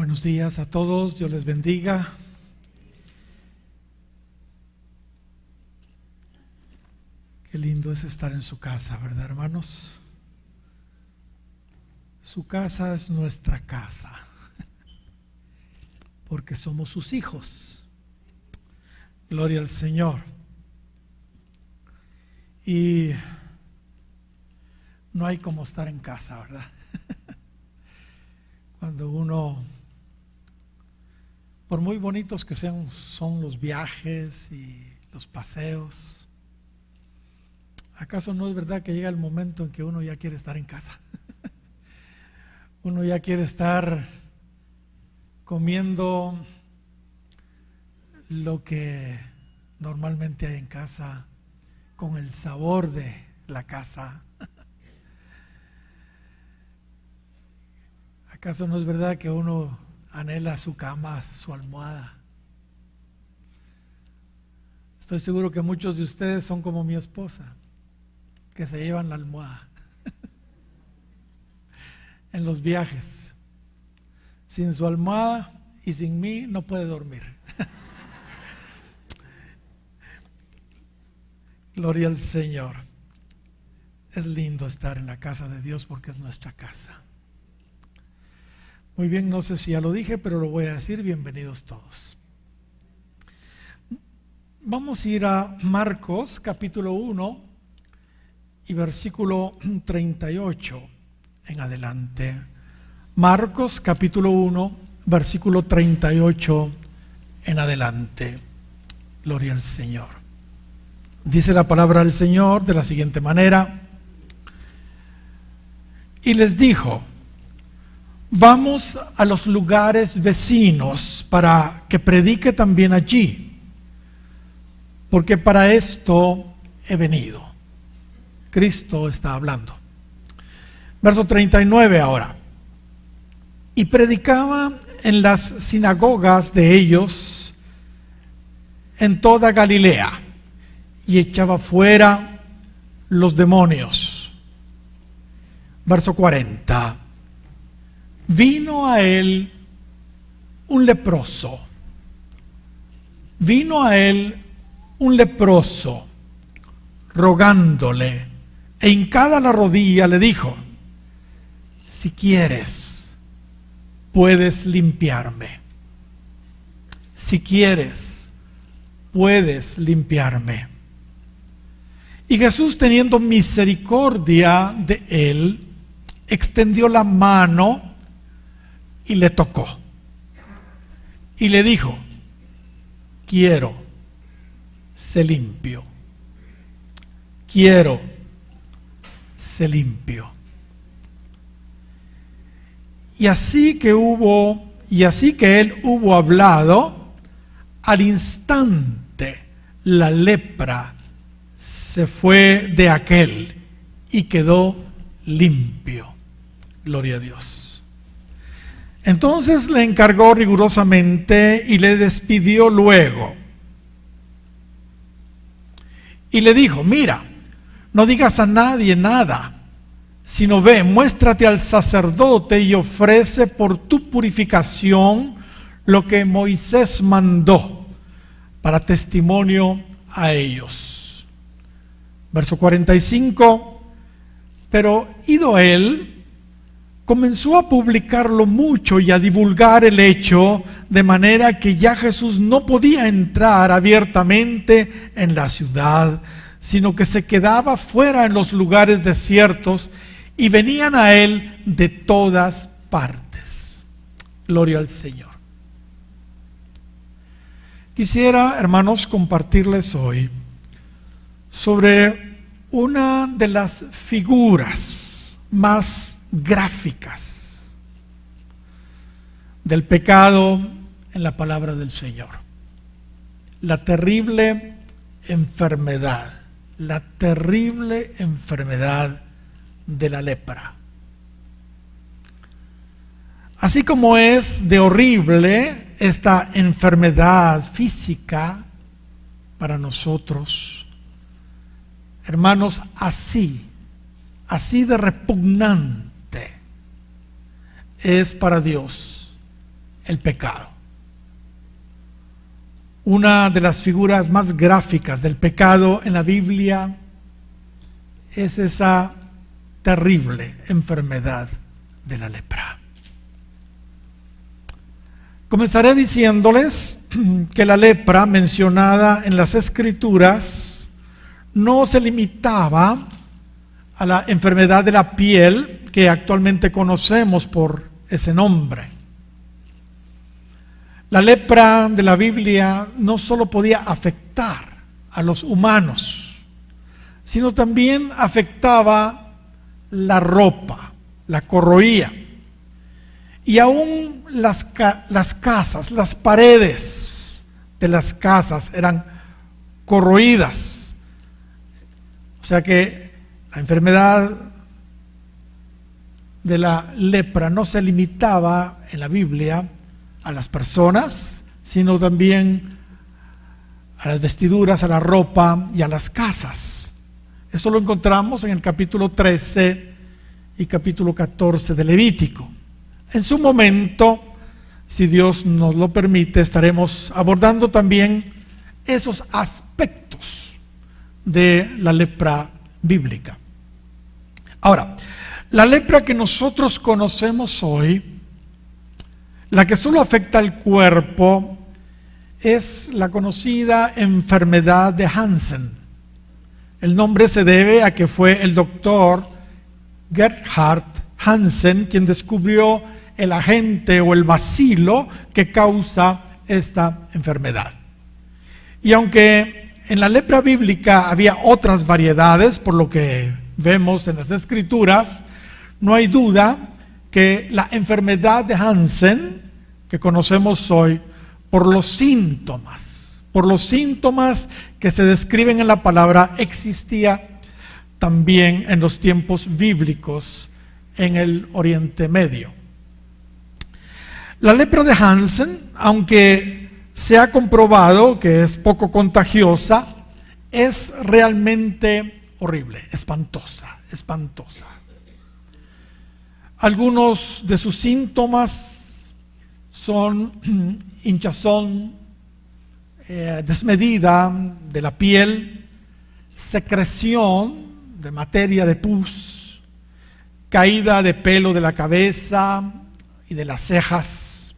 Buenos días a todos, Dios les bendiga. Qué lindo es estar en su casa, ¿verdad, hermanos? Su casa es nuestra casa, porque somos sus hijos. Gloria al Señor. Y no hay como estar en casa, ¿verdad? Cuando uno, por muy bonitos que son los viajes y los paseos, ¿acaso no es verdad que llega el momento en que uno ya quiere estar en casa? Uno ya quiere estar comiendo lo que normalmente hay en casa, con el sabor de la casa. ¿Acaso no es verdad que uno anhela su cama, su almohada? Estoy seguro que muchos de ustedes son como mi esposa, que se llevan la almohada en los viajes. Sin su almohada y sin mí no puede dormir. Gloria al Señor. Es lindo estar en la casa de Dios porque es nuestra casa. Muy bien, no sé si ya lo dije, pero lo voy a decir. Bienvenidos todos. Vamos a ir a Marcos capítulo 1 y versículo 38 en adelante. Marcos capítulo 1, versículo 38 en adelante. Gloria al Señor. Dice la palabra del Señor de la siguiente manera: y les dijo: vamos a los lugares vecinos para que predique también allí, porque para esto he venido. Cristo está hablando. Verso 39 ahora. Y predicaba en las sinagogas de ellos en toda Galilea, y echaba fuera los demonios. Verso 40. Vino a él un leproso. Vino a él un leproso, rogándole, e hincada la rodilla le dijo: si quieres, puedes limpiarme. Si quieres, puedes limpiarme. Y Jesús, teniendo misericordia de él, extendió la mano y le tocó. Y le dijo: quiero, sé limpio. Quiero, sé limpio. Y así que él hubo hablado, al instante la lepra se fue de aquel y quedó limpio. Gloria a Dios. Entonces le encargó rigurosamente y le despidió luego. Y le dijo: mira, no digas a nadie nada, sino ve, muéstrate al sacerdote y ofrece por tu purificación lo que Moisés mandó, para testimonio a ellos. Verso 45. Pero ido él, comenzó a publicarlo mucho y a divulgar el hecho, de manera que ya Jesús no podía entrar abiertamente en la ciudad, sino que se quedaba fuera en los lugares desiertos, y venían a él de todas partes. Gloria al Señor. Quisiera, hermanos, compartirles hoy sobre una de las figuras más gráficas del pecado en la palabra del Señor. La terrible enfermedad de la lepra. Así como es de horrible esta enfermedad física para nosotros, hermanos, así de repugnante es para Dios el pecado. Una de las figuras más gráficas del pecado en la Biblia es esa terrible enfermedad de la lepra. Comenzaré diciéndoles que la lepra mencionada en las Escrituras no se limitaba a la enfermedad de la piel que actualmente conocemos por ese nombre. La lepra de la Biblia no solo podía afectar a los humanos, sino también afectaba la ropa, la corroía. Y aún las casas, las paredes de las casas eran corroídas. O sea que la enfermedad de la lepra no se limitaba en la Biblia a las personas, sino también a las vestiduras, a la ropa y a las casas. Esto lo encontramos en el capítulo 13 y capítulo 14 de Levítico. En su momento, si Dios nos lo permite, estaremos abordando también esos aspectos de la lepra bíblica. Ahora, la lepra que nosotros conocemos hoy, la que solo afecta al cuerpo, es la conocida enfermedad de Hansen. El nombre se debe a que fue el doctor Gerhard Hansen quien descubrió el agente o el bacilo que causa esta enfermedad. Y aunque en la lepra bíblica había otras variedades, por lo que vemos en las Escrituras, no hay duda que la enfermedad de Hansen, que conocemos hoy, por los síntomas que se describen en la palabra, existía también en los tiempos bíblicos en el Oriente Medio. La lepra de Hansen, aunque se ha comprobado que es poco contagiosa, es realmente horrible, espantosa. Algunos de sus síntomas son hinchazón desmedida de la piel, secreción de materia de pus, caída de pelo de la cabeza y de las cejas.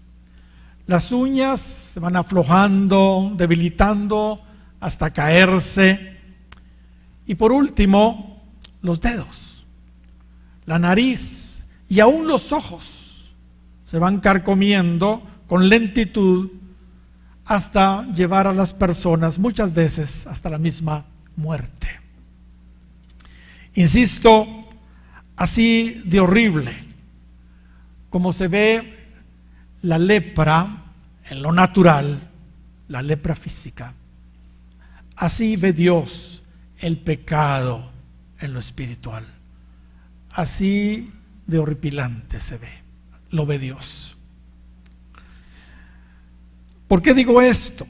Las uñas se van aflojando, debilitando hasta caerse. Y por último, los dedos, la nariz y aún los ojos se van carcomiendo con lentitud hasta llevar a las personas muchas veces hasta la misma muerte. Insisto, así de horrible como se ve la lepra en lo natural, la lepra física, así ve Dios el pecado en lo espiritual. Así de horripilante se ve, lo ve Dios. ¿Por qué digo esto?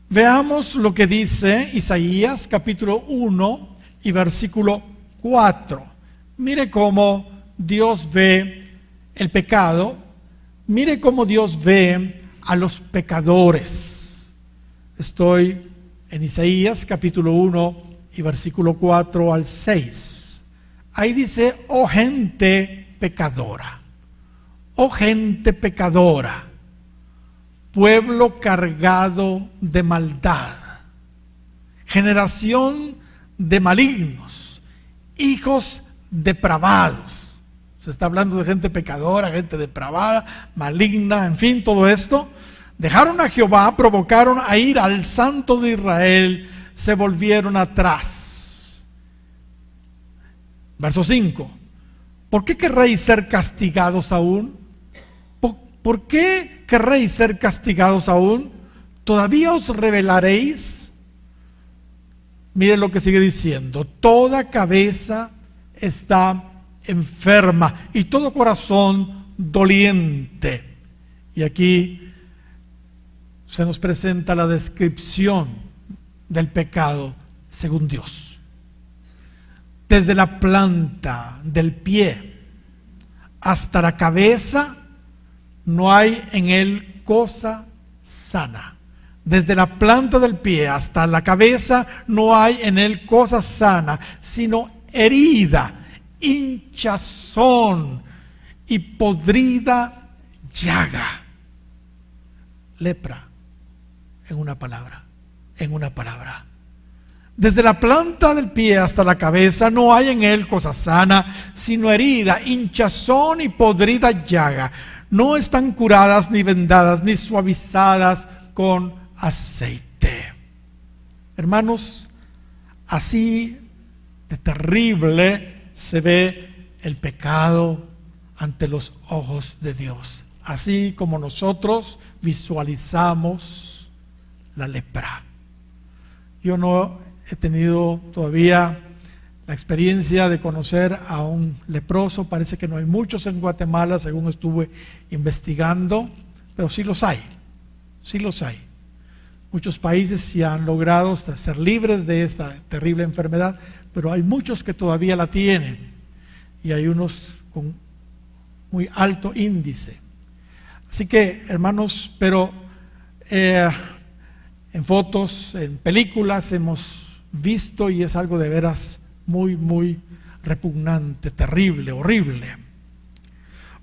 Veamos lo que dice Isaías capítulo 1 y versículo 4. Mire cómo Dios ve el pecado, mire cómo Dios ve a los pecadores. Estoy en Isaías capítulo 1 y versículo 4 al 6. Ahí dice: oh gente pecadora, pueblo cargado de maldad, generación de malignos, hijos depravados. Se está hablando de gente pecadora, gente depravada, maligna, en fin, todo esto. Dejaron a Jehová, provocaron a ir al Santo de Israel, se volvieron atrás. Verso 5. ¿Por qué querréis ser castigados aún? ¿Por qué querréis ser castigados aún? ¿Todavía os rebelaréis? Mire lo que sigue diciendo: toda cabeza está enferma y todo corazón doliente. Y aquí se nos presenta la descripción del pecado según Dios. Desde la planta del pie hasta la cabeza, no hay en él cosa sana. Desde la planta del pie hasta la cabeza no hay en él cosa sana, sino herida, hinchazón y podrida llaga. Lepra, en una palabra. Desde la planta del pie hasta la cabeza no hay en él cosa sana, sino herida, hinchazón y podrida llaga. No están curadas ni vendadas ni suavizadas con aceite. Hermanos, así de terrible se ve el pecado ante los ojos de Dios. Así como nosotros visualizamos la lepra. Yo no he tenido todavía la experiencia de conocer a un leproso. Parece que no hay muchos en Guatemala, según estuve investigando, pero sí los hay. Muchos países sí han logrado ser libres de esta terrible enfermedad, pero hay muchos que todavía la tienen y hay unos con muy alto índice. Así que, hermanos, pero en fotos, en películas hemos visto, y es algo de veras muy, muy repugnante, terrible, horrible.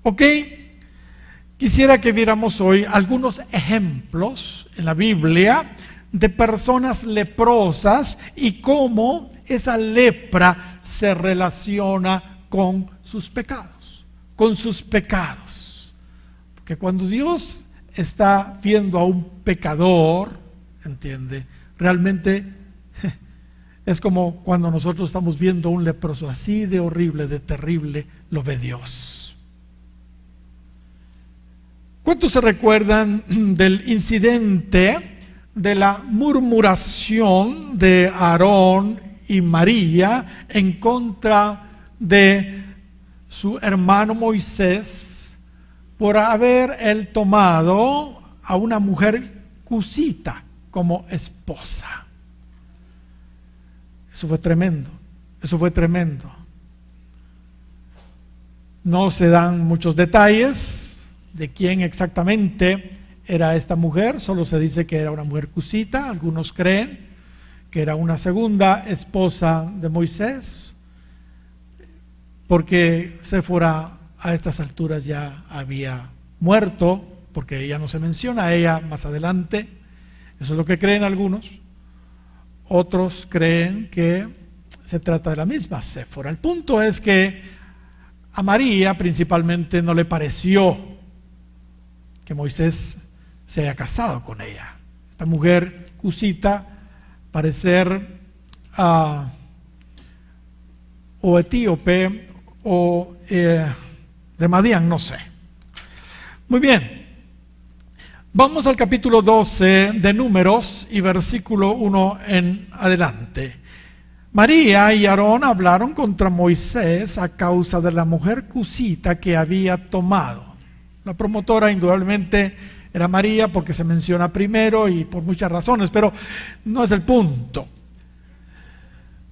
Ok, quisiera que viéramos hoy algunos ejemplos en la Biblia de personas leprosas y cómo esa lepra se relaciona con sus pecados. Porque cuando Dios está viendo a un pecador, ¿entiende? Realmente es como cuando nosotros estamos viendo a un leproso, así de horrible, de terrible, lo ve Dios. ¿Cuántos se recuerdan del incidente de la murmuración de Aarón y María en contra de su hermano Moisés por haber él tomado a una mujer cusita como esposa? Eso fue tremendo. No se dan muchos detalles de quién exactamente era esta mujer, solo se dice que era una mujer cusita. Algunos creen que era una segunda esposa de Moisés, porque Séfora a estas alturas ya había muerto, porque ella no se menciona a ella más adelante. Eso es lo que creen algunos. Otros creen que se trata de la misma Séfora. El punto es que a María principalmente no le pareció que Moisés se haya casado con ella. Esta mujer cusita, parecer o etíope o de Madián, no sé. Muy bien. Vamos al capítulo 12 de Números y versículo 1 en adelante. María y Aarón hablaron contra Moisés a causa de la mujer cusita que había tomado. La promotora indudablemente era María, porque se menciona primero y por muchas razones, pero no es el punto.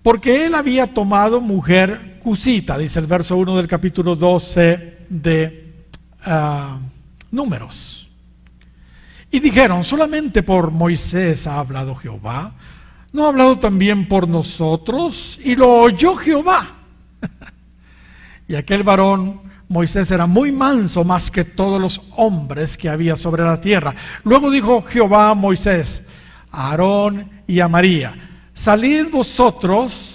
Porque él había tomado mujer cusita, dice el verso 1 del capítulo 12 de Números. Y dijeron: solamente por Moisés ha hablado Jehová, ¿no ha hablado también por nosotros? Y lo oyó Jehová. Y aquel varón Moisés era muy manso, más que todos los hombres que había sobre la tierra. Luego dijo Jehová a Moisés, a Aarón y a María: salid vosotros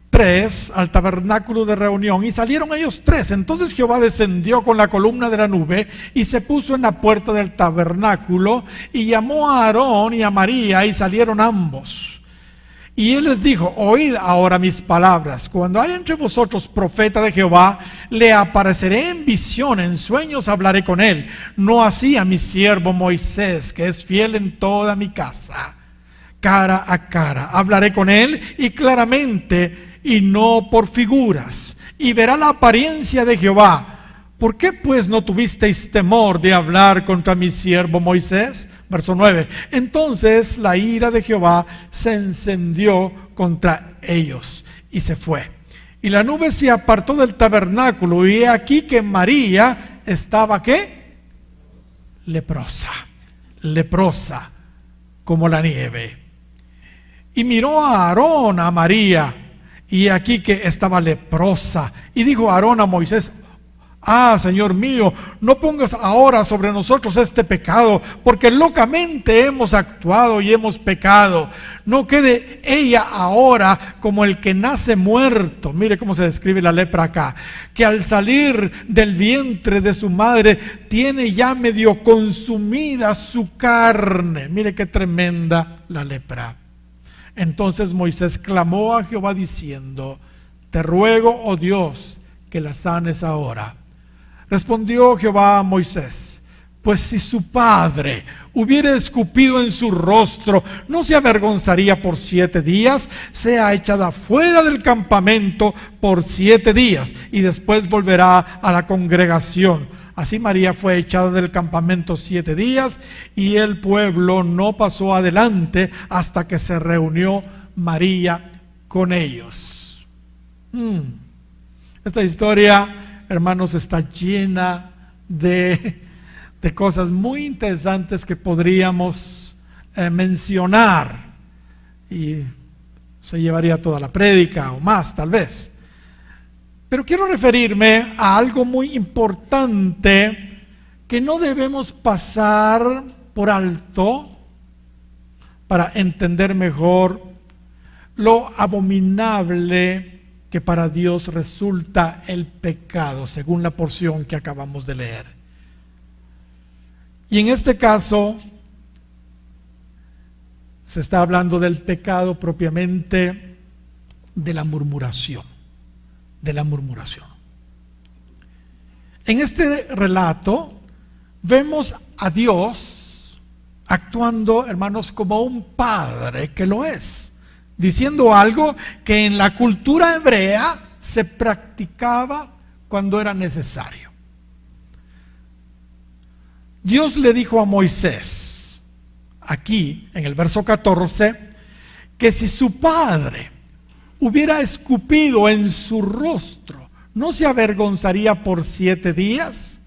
tres al tabernáculo de reunión. Y salieron ellos tres. Entonces Jehová descendió con la columna de la nube y se puso en la puerta del tabernáculo y llamó a Aarón y a María, y salieron ambos. Y él les dijo: oíd ahora mis palabras. Cuando haya entre vosotros profeta de Jehová, le apareceré en visión, en sueños hablaré con él. No así a mi siervo Moisés, que es fiel en toda mi casa. Cara a cara hablaré con él, y claramente, y no por figuras, y verá la apariencia de Jehová. ¿Por qué pues no tuvisteis temor de hablar contra mi siervo Moisés? Verso 9. Entonces la ira de Jehová se encendió contra ellos y se fue. Y la nube se apartó del tabernáculo, y he aquí que María estaba, ¿qué? leprosa como la nieve. Y miró a Aarón, a María, y aquí que estaba leprosa. Y dijo Aarón a Moisés: ah, Señor mío, no pongas ahora sobre nosotros este pecado, porque locamente hemos actuado y hemos pecado. No quede ella ahora como el que nace muerto. Mire cómo se describe la lepra acá, que al salir del vientre de su madre tiene ya medio consumida su carne. Mire qué tremenda la lepra. Entonces Moisés clamó a Jehová diciendo: te ruego, oh Dios, que la sanes ahora. Respondió Jehová a Moisés: pues si su padre hubiera escupido en su rostro, ¿no se avergonzaría por 7 días? Sea echada fuera del campamento por 7 días y después volverá a la congregación. Así María fue echada del campamento 7 días y el pueblo no pasó adelante hasta que se reunió María con ellos. Esta historia, hermanos, está llena de cosas muy interesantes que podríamos mencionar, y se llevaría toda la prédica o más tal vez. Pero quiero referirme a algo muy importante que no debemos pasar por alto para entender mejor lo abominable que para Dios resulta el pecado, según la porción que acabamos de leer. Y en este caso se está hablando del pecado propiamente de la murmuración. En este relato vemos a Dios actuando, hermanos, como un padre que lo es, diciendo algo que en la cultura hebrea se practicaba cuando era necesario. Dios le dijo a Moisés, aquí en el verso 14, que si su padre hubiera escupido en su rostro, ¿no se avergonzaría por 7 días?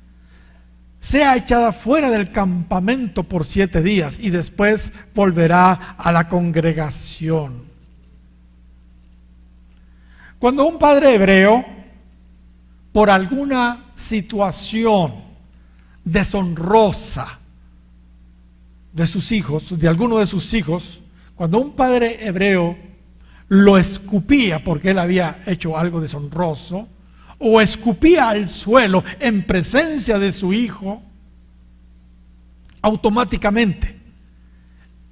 Sea echada fuera del campamento por 7 días y después volverá a la congregación. Cuando un padre hebreo, por alguna situación deshonrosa de sus hijos, de alguno de sus hijos, cuando un padre hebreo lo escupía porque él había hecho algo deshonroso, o escupía al suelo en presencia de su hijo, automáticamente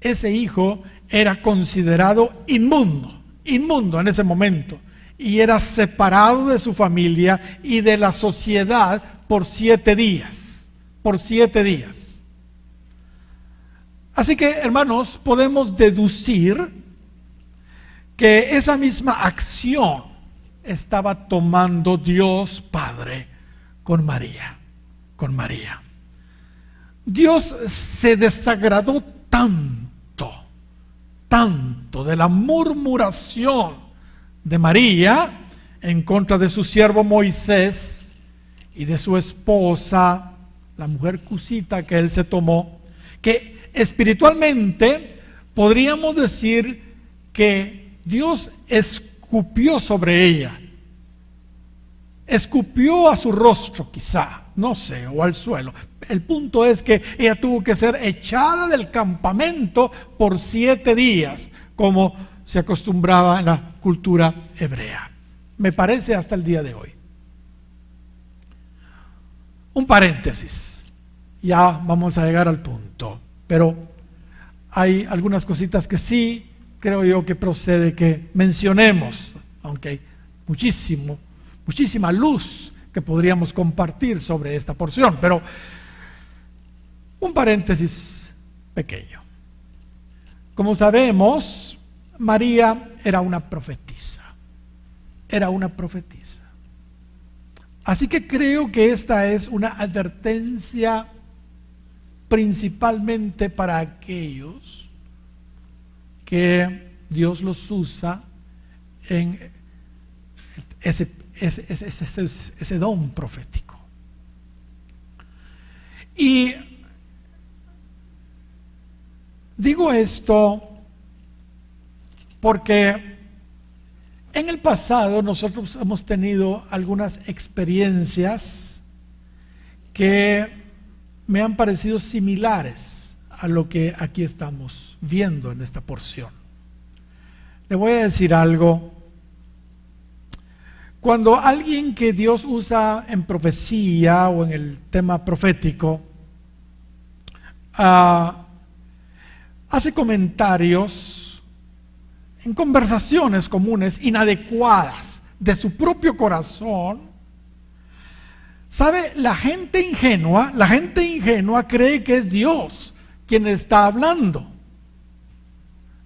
ese hijo era considerado inmundo en ese momento, y era separado de su familia y de la sociedad por 7 días. Así que, hermanos, podemos deducir que esa misma acción estaba tomando Dios Padre con María. Dios se desagradó tanto de la murmuración de María en contra de su siervo Moisés y de su esposa, la mujer cusita que él se tomó, que espiritualmente podríamos decir que Dios escupió sobre ella, escupió a su rostro quizá, no sé, o al suelo. El punto es que ella tuvo que ser echada del campamento por 7 días, como se acostumbraba en la cultura hebrea. Me parece hasta el día de hoy. Un paréntesis, ya vamos a llegar al punto, pero hay algunas cositas que sí creo yo que procede que mencionemos, aunque hay muchísima luz que podríamos compartir sobre esta porción, pero un paréntesis pequeño. Como sabemos, María era una profetisa. Así que creo que esta es una advertencia principalmente para aquellos que Dios los usa en ese don profético. Y Digo esto porque en el pasado nosotros hemos tenido algunas experiencias que me han parecido similares a lo que aquí estamos viendo en esta porción. Le voy a decir algo. Cuando alguien que Dios usa en profecía o en el tema profético hace comentarios en conversaciones comunes inadecuadas de su propio corazón, ¿sabe? La gente ingenua cree que es Dios quien está hablando.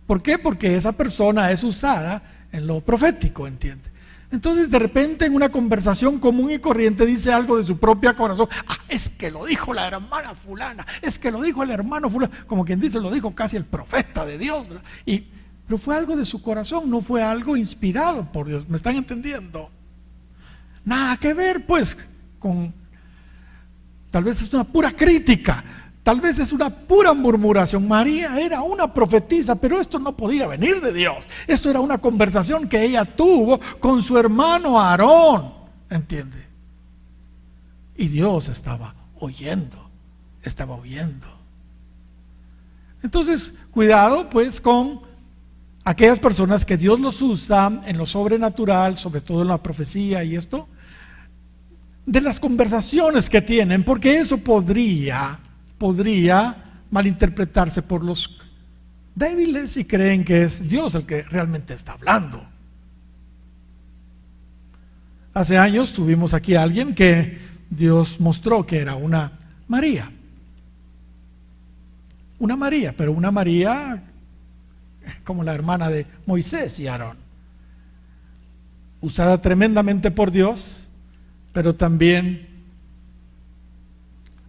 ¿Por qué? Porque esa persona es usada en lo profético, ¿entiende? Entonces de repente en una conversación común y corriente dice algo de su propio corazón. Es que lo dijo la hermana fulana, es que lo dijo el hermano fulano, como quien dice, lo dijo casi el profeta de Dios, ¿verdad? Pero fue algo de su corazón, no fue algo inspirado por Dios. ¿Me están entendiendo? Nada que ver pues con, tal vez es una pura crítica, tal vez es una pura murmuración. María era una profetisa, pero esto no podía venir de Dios. Esto era una conversación que ella tuvo con su hermano Aarón, ¿entiende? Y Dios estaba oyendo. Entonces, cuidado pues con aquellas personas que Dios los usa en lo sobrenatural, sobre todo en la profecía y esto, de las conversaciones que tienen, porque eso podría malinterpretarse por los débiles y creen que es Dios el que realmente está hablando. Hace años tuvimos aquí a alguien que Dios mostró que era una María, pero una María como la hermana de Moisés y Aarón, usada tremendamente por Dios, pero también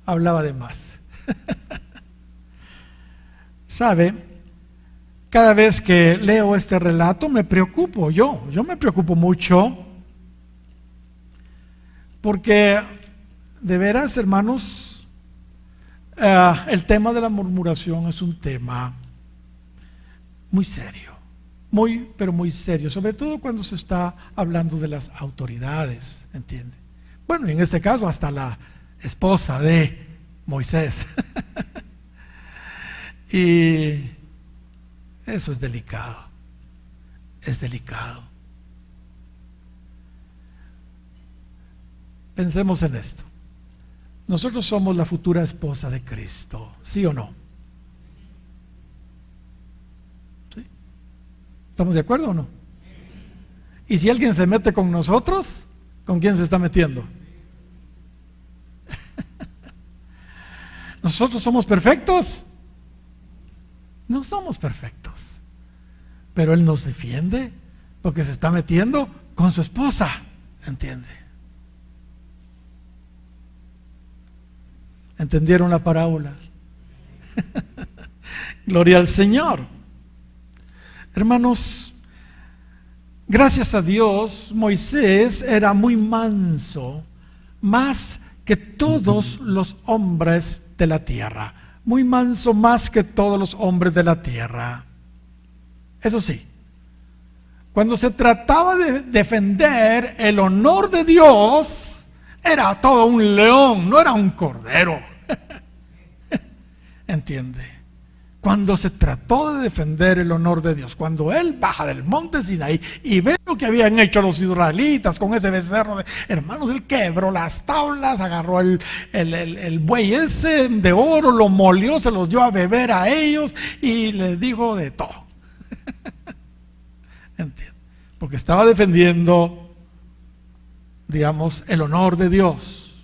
hablaba de más. ¿Sabe? Cada vez que leo este relato me preocupo, yo me preocupo mucho, porque de veras, hermanos, el tema de la murmuración es un tema muy serio, pero muy serio, sobre todo cuando se está hablando de las autoridades, ¿entiende? Bueno, en este caso hasta la esposa de Moisés. Y eso es delicado, Pensemos en esto. Nosotros somos la futura esposa de Cristo, ¿sí o no? ¿Sí? ¿Estamos de acuerdo o no? Y si alguien se mete con nosotros, ¿con quién se está metiendo? ¿Nosotros somos perfectos? No somos perfectos, pero Él nos defiende porque se está metiendo con su esposa, ¿entiende? ¿Entendieron la parábola? Gloria al Señor. Hermanos, gracias a Dios, Moisés era muy manso, más que todos los hombres de la tierra. Muy manso, más que todos los hombres de la tierra. Eso sí, cuando se trataba de defender el honor de Dios, era todo un león, no era un cordero. ¿Entiende? Cuando se trató de defender el honor de Dios, cuando él baja del monte Sinaí y ve lo que habían hecho los israelitas con ese becerro, hermanos, él quebró las tablas, agarró el buey ese de oro, lo molió, se los dio a beber a ellos y les dijo de todo. ¿Entiende? Porque estaba defendiendo, digamos, el honor de Dios,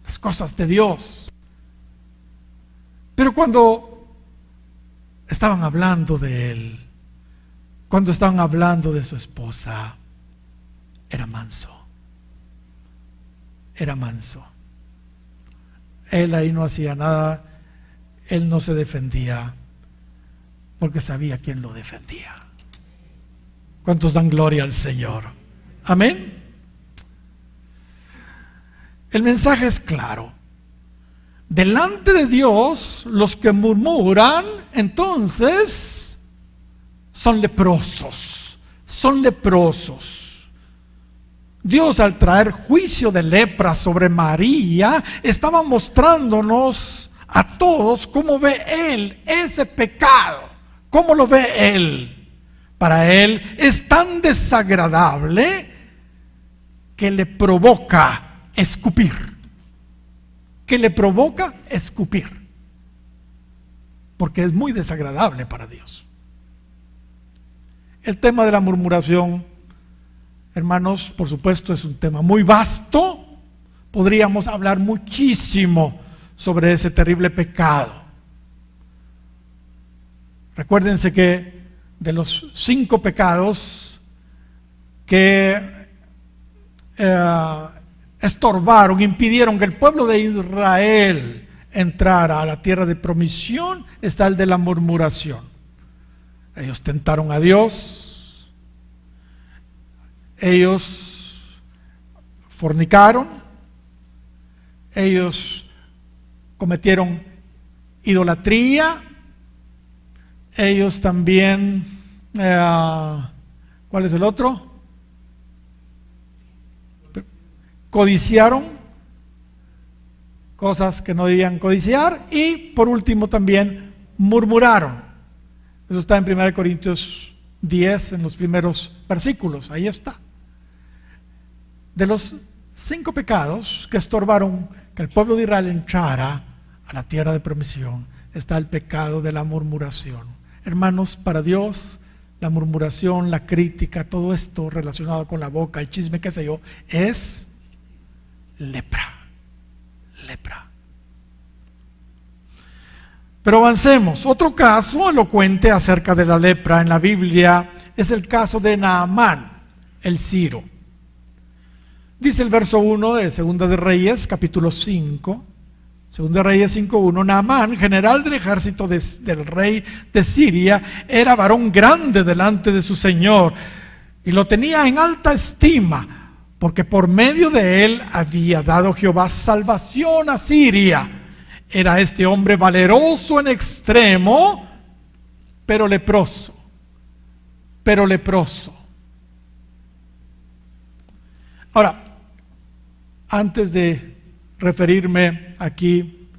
las cosas de Dios. Pero cuando estaban hablando de él, cuando estaban hablando de su esposa, era manso. Él ahí no hacía nada, él no se defendía, porque sabía quién lo defendía. ¿Cuántos dan gloria al Señor? Amén. El mensaje es claro. delante de Dios, los que murmuran, entonces, son leprosos. Son leprosos. Dios, al traer juicio de lepra sobre María, estaba mostrándonos a todos cómo ve Él ese pecado. ¿Cómo lo ve Él? Para Él es tan desagradable que le provoca escupir. Que le provoca escupir. Porque es muy desagradable para Dios. El tema de la murmuración, hermanos, por supuesto es un tema muy vasto. Podríamos hablar muchísimo sobre ese terrible pecado. Recuérdense que de los 5 pecados que estorbaron, impidieron que el pueblo de Israel entrara a la tierra de promisión, está el de la murmuración. Ellos tentaron a Dios, ellos fornicaron, ellos cometieron idolatría, ellos también, ¿cuál es el otro? Codiciaron cosas que no debían codiciar y por último también murmuraron. Eso está en 1 Corintios 10 en los primeros versículos, ahí está. De los 5 pecados que estorbaron que el pueblo de Israel entrara a la tierra de promisión, está el pecado de la murmuración. Hermanos, para Dios la murmuración, la crítica, todo esto relacionado con la boca, el chisme, qué sé yo, es lepra. Lepra. Pero avancemos. Otro caso elocuente acerca de la lepra en la Biblia es el caso de Naamán, el sirio. Dice el verso 1 de Segunda de Reyes, capítulo 5. Segunda de Reyes 5:1. Naamán, general del ejército del rey de Siria, era varón grande delante de su señor y lo tenía en alta estima, porque por medio de él había dado Jehová salvación a Siria. Era este hombre valeroso en extremo, pero leproso. Pero leproso. Ahora, antes de referirme aquí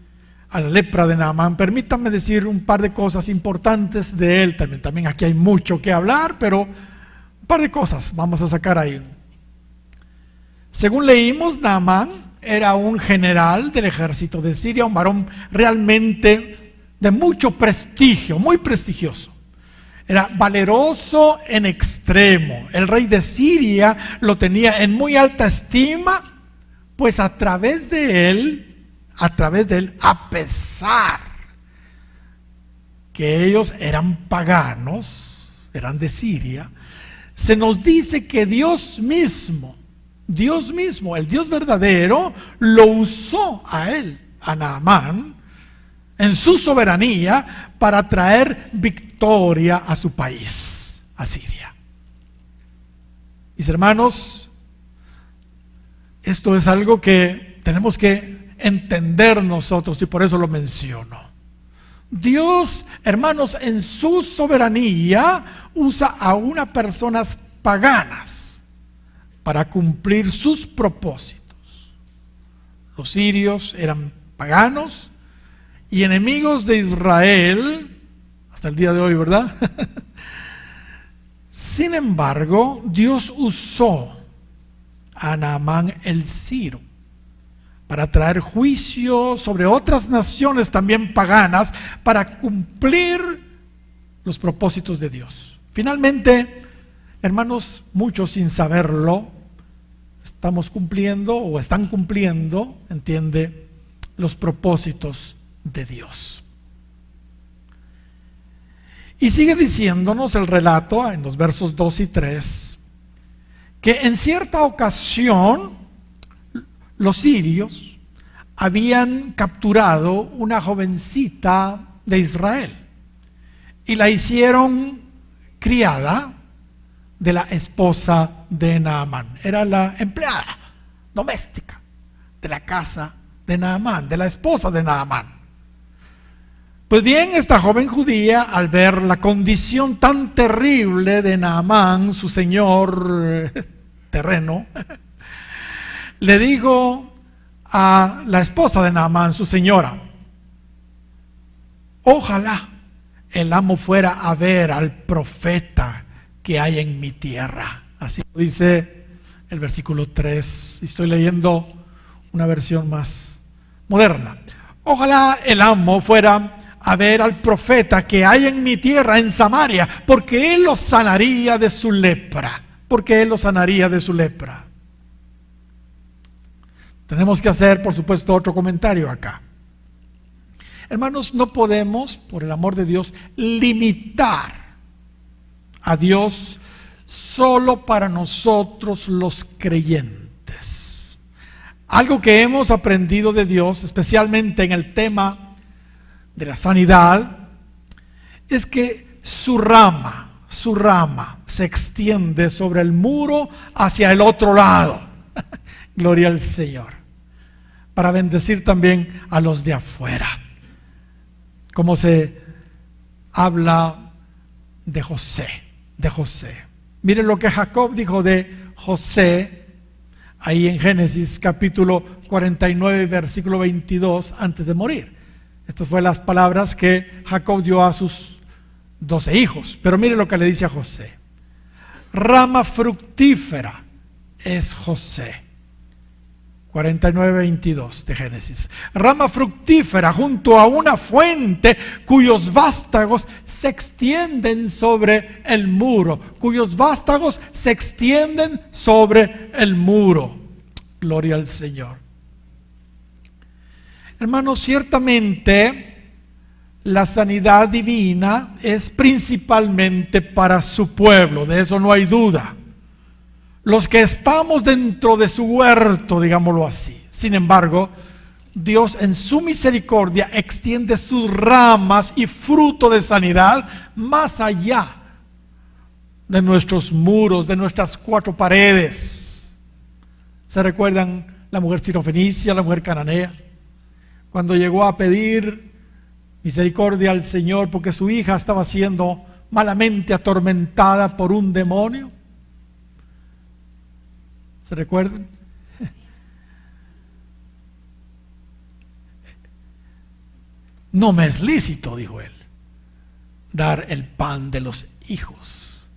a la lepra de Naamán, permítanme decir un par de cosas importantes de él. También aquí hay mucho que hablar, pero un par de cosas vamos a sacar ahí. Según leímos, Naamán era un general del ejército de Siria, un varón realmente de mucho prestigio, muy prestigioso. Era valeroso en extremo. El rey de Siria lo tenía en muy alta estima, pues a través de él, a pesar que ellos eran paganos, eran de Siria, se nos dice que Dios mismo, el Dios verdadero, lo usó a él, a Naamán, en su soberanía para traer victoria a su país, a Siria. Mis hermanos, esto es algo que tenemos que entender nosotros y por eso lo menciono. Dios, hermanos, en su soberanía usa a unas personas paganas para cumplir sus propósitos. Los sirios eran paganos y enemigos de Israel, hasta el día de hoy, ¿verdad? Sin embargo, Dios usó a Naamán el sirio para traer juicio sobre otras naciones también paganas, para cumplir los propósitos de Dios. Finalmente, hermanos, muchos sin saberlo, estamos cumpliendo o están cumpliendo, entiende, los propósitos de Dios. Y sigue diciéndonos el relato en los versos 2 y 3, que en cierta ocasión los sirios habían capturado una jovencita de Israel y la hicieron criada de la esposa de Naamán. Era la empleada doméstica de la casa de Naamán, de la esposa de Naamán. Pues bien, esta joven judía, al ver la condición tan terrible de Naamán, su señor terreno, le dijo a la esposa de Naamán, su señora: ojalá el amo fuera a ver al profeta que hay en mi tierra. Así lo dice el versículo 3. Estoy leyendo una versión más moderna. Ojalá el amo fuera a ver al profeta que hay en mi tierra, en Samaria, porque él lo sanaría de su lepra. Porque él lo sanaría de su lepra. Tenemos que hacer, por supuesto, otro comentario acá. Hermanos, no podemos, por el amor de Dios, limitar a Dios solo para nosotros los creyentes. Algo que hemos aprendido de Dios, especialmente en el tema de la sanidad, es que su rama se extiende sobre el muro hacia el otro lado. Gloria al Señor. Para bendecir también a los de afuera. Como se habla de José. Miren lo que Jacob dijo de José ahí en Génesis capítulo 49 versículo 22 antes de morir. Estas fueron las palabras que Jacob dio a sus 12 hijos. Pero mire lo que le dice a José: rama fructífera es José. 49:22 de Génesis. Rama fructífera junto a una fuente cuyos vástagos se extienden sobre el muro. Gloria al Señor. Hermanos, ciertamente la sanidad divina es principalmente para su pueblo, de eso no hay duda. Los que estamos dentro de su huerto, digámoslo así. Sin embargo, Dios en su misericordia extiende sus ramas y fruto de sanidad más allá de nuestros muros, de nuestras cuatro paredes. ¿Se recuerdan la mujer sirofenicia, la mujer cananea? Cuando llegó a pedir misericordia al Señor porque su hija estaba siendo malamente atormentada por un demonio. ¿Se recuerdan? No me es lícito, dijo él, dar el pan de los hijos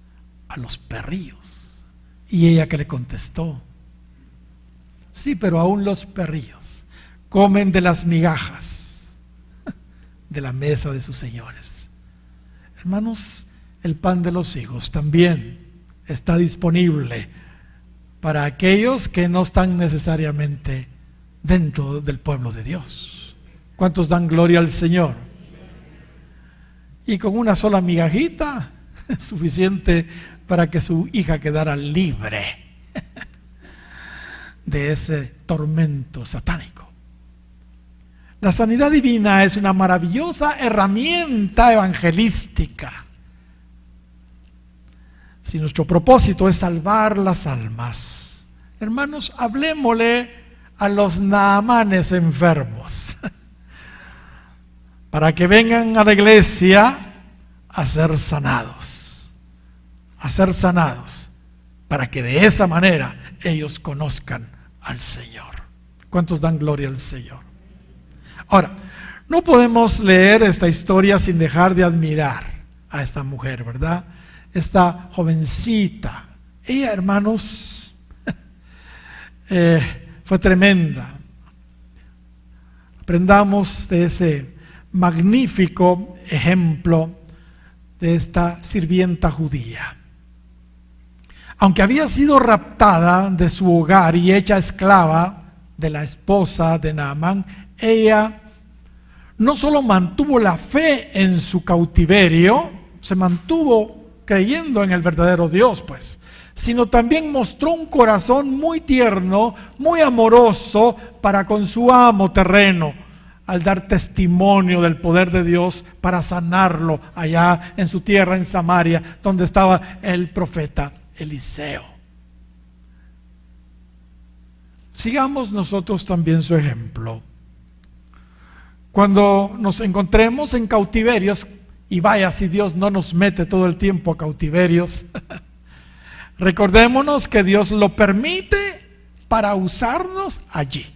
a los perrillos. Y ella que le contestó: sí, pero aún los perrillos comen de las migajas de la mesa de sus señores. Hermanos, el pan de los hijos también está disponible para aquellos que no están necesariamente dentro del pueblo de Dios. ¿Cuántos dan gloria al Señor? Y con una sola migajita es suficiente para que su hija quedara libre de ese tormento satánico. La sanidad divina es una maravillosa herramienta evangelística. Si nuestro propósito es salvar las almas, hermanos, hablemosle a los Naamanes enfermos para que vengan a la iglesia a ser sanados, para que de esa manera ellos conozcan al Señor. ¿Cuántos dan gloria al Señor? Ahora, no podemos leer esta historia sin dejar de admirar a esta mujer, ¿verdad? Esta jovencita. Ella, hermanos, fue tremenda. Aprendamos de ese magnífico ejemplo de esta sirvienta judía. Aunque había sido raptada de su hogar y hecha esclava de la esposa de Naamán, ella no solo mantuvo la fe en su cautiverio, se mantuvo creyendo en el verdadero Dios, pues, sino también mostró un corazón muy tierno, muy amoroso para con su amo terreno, al dar testimonio del poder de Dios para sanarlo allá en su tierra, en Samaria, donde estaba el profeta Eliseo. Sigamos nosotros también su ejemplo. Cuando nos encontremos en cautiverios, y vaya si Dios no nos mete todo el tiempo a cautiverios, recordémonos que Dios lo permite para usarnos allí,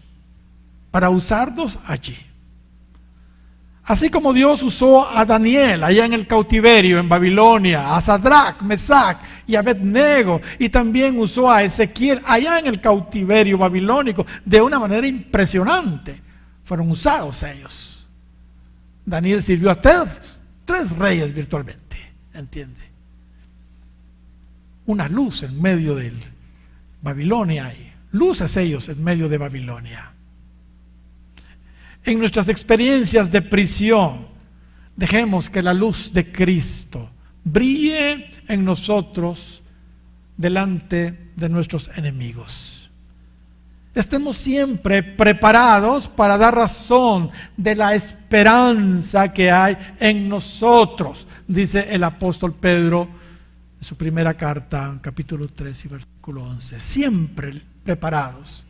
Así como Dios usó a Daniel allá en el cautiverio en Babilonia, a Sadrach, Mesach y Abednego, y también usó a Ezequiel allá en el cautiverio babilónico de una manera impresionante. Fueron usados ellos. Daniel sirvió a tres reyes virtualmente, ¿entiende? Una luz en medio de Babilonia, y luces ellos en medio de Babilonia. En nuestras experiencias de prisión, dejemos que la luz de Cristo brille en nosotros delante de nuestros enemigos. Estemos siempre preparados para dar razón de la esperanza que hay en nosotros, dice el apóstol Pedro en su primera carta, capítulo 3 y versículo 11. Siempre preparados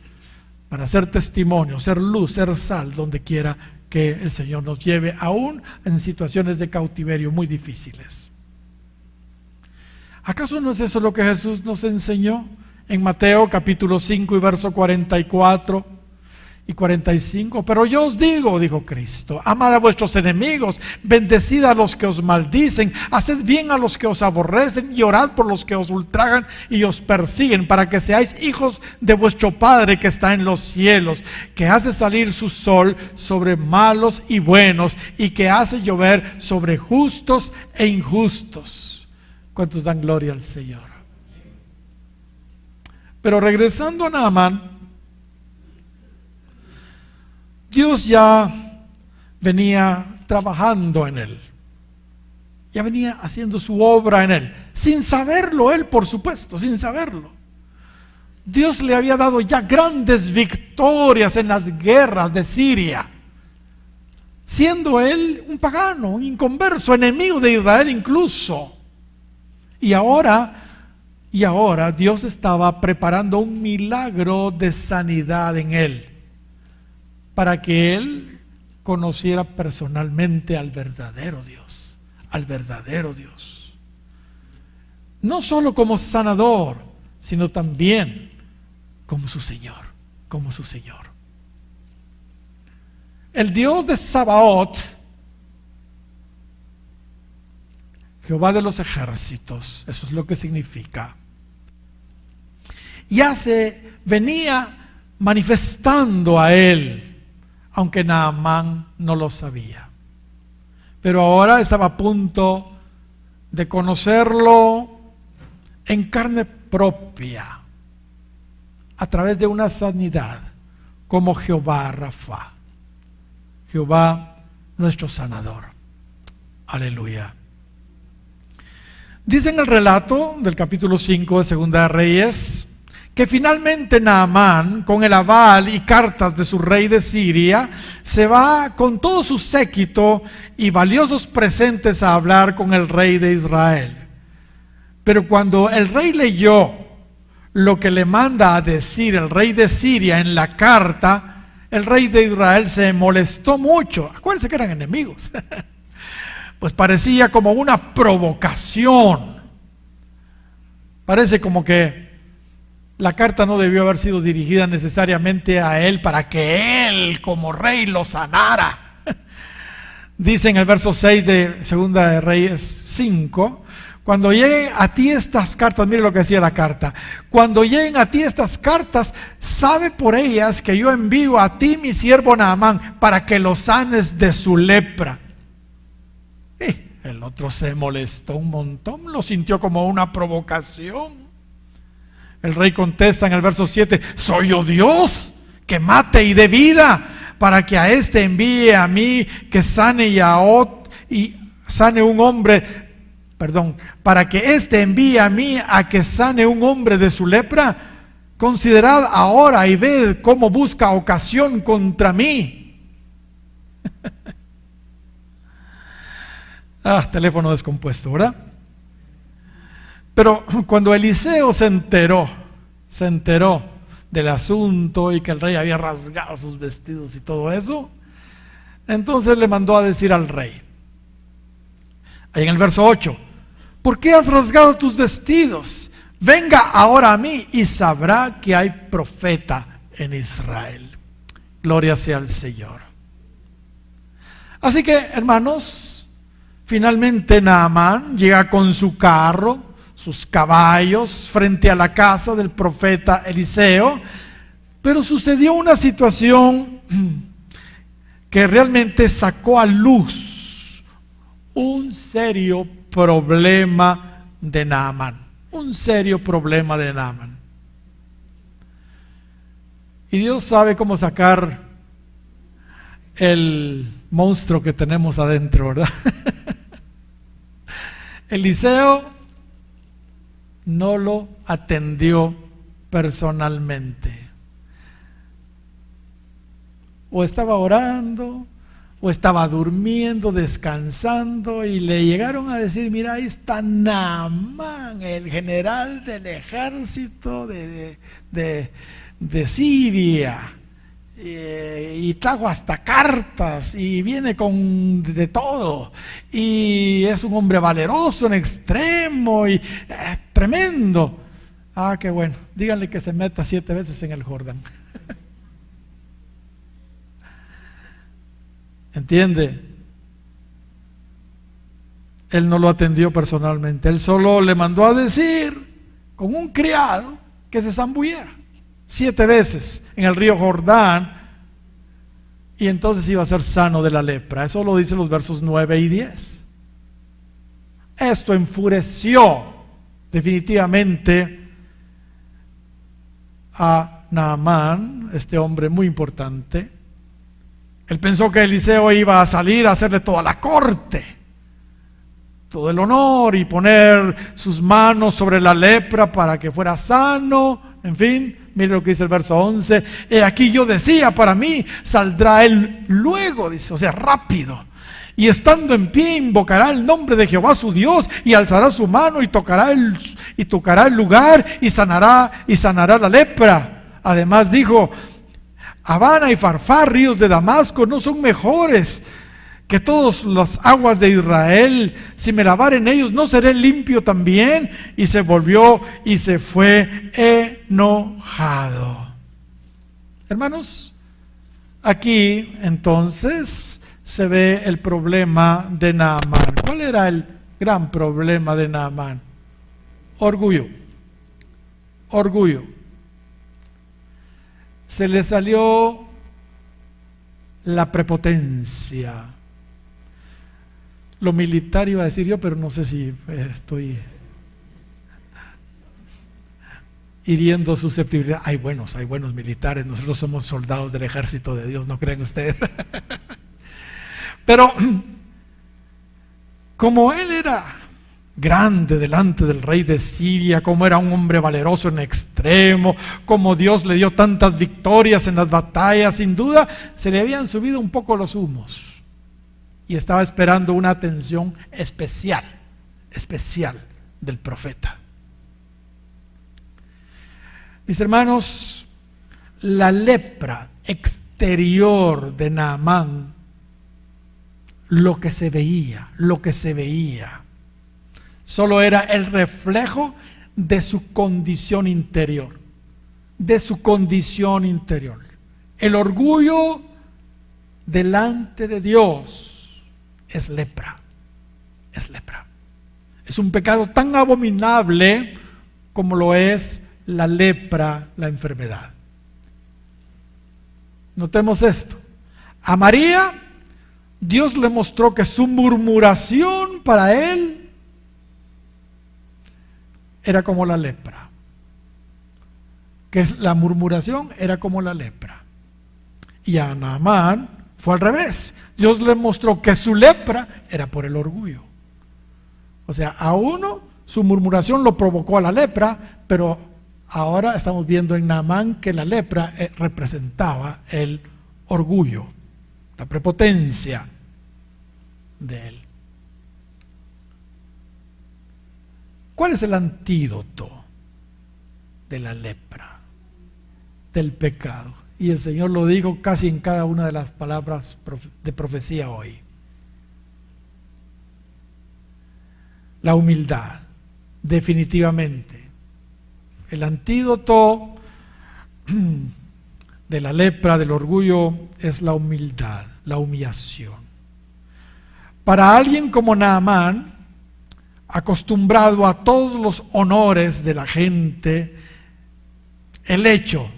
para ser testimonio, ser luz, ser sal, donde quiera que el Señor nos lleve, aún en situaciones de cautiverio muy difíciles. ¿Acaso no es eso lo que Jesús nos enseñó en Mateo capítulo 5 y verso 44 y 45? Pero yo os digo, dijo Cristo, amad a vuestros enemigos, bendecid a los que os maldicen, haced bien a los que os aborrecen y orad por los que os ultrajan y os persiguen, para que seáis hijos de vuestro Padre que está en los cielos, que hace salir su sol sobre malos y buenos, y que hace llover sobre justos e injustos. ¿Cuántos dan gloria al Señor? Pero regresando a Naamán, Dios ya venía trabajando en él, ya venía haciendo su obra en él, sin saberlo él, por supuesto, sin saberlo. Dios le había dado ya grandes victorias en las guerras de Siria, siendo él un pagano, un inconverso, enemigo de Israel incluso. Y ahora Dios estaba preparando un milagro de sanidad en él, para que él conociera personalmente al verdadero Dios, no solo como sanador, sino también como su Señor, El Dios de Sabaoth, Jehová de los ejércitos, eso es lo que significa, ya se venía manifestando a él, aunque Naamán no lo sabía. Pero ahora estaba a punto de conocerlo en carne propia, a través de una sanidad, como Jehová Rafa, Jehová nuestro sanador. Aleluya. Dice en el relato del capítulo 5 de Segunda de Reyes, que finalmente Naamán, con el aval y cartas de su rey de Siria, se va con todo su séquito y valiosos presentes a hablar con el rey de Israel. Pero cuando el rey leyó lo que le manda a decir el rey de Siria en la carta, el rey de Israel se molestó mucho. Acuérdense que eran enemigos. Pues parecía como una provocación. Parece como que la carta no debió haber sido dirigida necesariamente a él para que él como rey lo sanara. Dice en el verso 6 de Segunda de Reyes 5, cuando lleguen a ti estas cartas, mire lo que decía la carta, cuando lleguen a ti estas cartas, sabe por ellas que yo envío a ti mi siervo Naamán para que lo sanes de su lepra. El otro se molestó un montón, lo sintió como una provocación. El rey contesta en el verso 7, ¿soy yo Dios que mate y dé vida para que a este envíe a mí que sane y sane un hombre, para que este envíe a mí a que sane un hombre de su lepra? Considerad ahora y ved cómo busca ocasión contra mí. Teléfono descompuesto, ¿verdad? Pero cuando Eliseo se enteró del asunto y que el rey había rasgado sus vestidos y todo eso, Entonces le mandó a decir al rey, ahí en el verso 8, ¿por qué has rasgado tus vestidos? Venga ahora a mí y sabrá que hay profeta en Israel. Gloria sea al Señor. Así que, hermanos, finalmente Naamán llega con su carro, sus caballos, frente a la casa del profeta Eliseo, pero sucedió una situación que realmente sacó a luz un serio problema de Naamán. Un serio problema de Naamán. Y Dios sabe cómo sacar el monstruo que tenemos adentro, ¿verdad? Eliseo no lo atendió personalmente. O estaba orando, o estaba durmiendo, descansando, y le llegaron a decir, mira, ahí está Naamán, el general del ejército de Siria, y trajo hasta cartas, y viene con de todo, y es un hombre valeroso en extremo, y tremendo. Ah, qué bueno, díganle que se meta 7 veces en el Jordán. ¿Entiende? Él no lo atendió personalmente. Él solo le mandó a decir con un criado que se zambulliera 7 veces en el río Jordán, y entonces iba a ser sano de la lepra. Eso lo dicen los versos 9 y 10. Esto enfureció definitivamente a Naamán, este hombre muy importante. Él pensó que Eliseo iba a salir a hacerle toda la corte, todo el honor, y poner sus manos sobre la lepra para que fuera sano. En fin, mire lo que dice el verso 11. Aquí yo decía, para mí saldrá él luego, dice, o sea, rápido. Y estando en pie invocará el nombre de Jehová su Dios, y alzará su mano y tocará el lugar, y sanará la lepra. Además dijo, Habana y Farfar, ríos de Damasco, no son mejores que todas las aguas de Israel. Si me lavare en ellos, ¿no seré limpio también? Y se volvió y se fue enojado. Hermanos, aquí entonces se ve el problema de Naamán. ¿Cuál era el gran problema de Naamán? Orgullo. Orgullo. Se le salió la prepotencia. Lo militar iba a decir yo, pero no sé si estoy hiriendo susceptibilidad. Hay buenos militares, nosotros somos soldados del ejército de Dios, ¿no creen ustedes? Pero como él era grande delante del rey de Siria, como era un hombre valeroso en extremo, como Dios le dio tantas victorias en las batallas, sin duda se le habían subido un poco los humos y estaba esperando una atención especial del profeta. Mis hermanos, la lepra exterior de Naamán, lo que se veía, solo era el reflejo de su condición interior, El orgullo delante de Dios es lepra. Es un pecado tan abominable como lo es la lepra, la enfermedad. Notemos esto. A María, Dios le mostró que su murmuración para él era como la lepra. Que la murmuración era como la lepra. Y a Naamán fue al revés. Dios le mostró que su lepra era por el orgullo. O sea, a uno su murmuración lo provocó a la lepra, pero ahora estamos viendo en Naamán que la lepra representaba el orgullo, la prepotencia de él. ¿Cuál es el antídoto de la lepra, del pecado? y el Señor lo dijo casi en cada una de las palabras de profecía hoy. La humildad, definitivamente. El antídoto de la lepra, del orgullo, es la humildad, la humillación. Para alguien como Naamán, acostumbrado a todos los honores de la gente, el hecho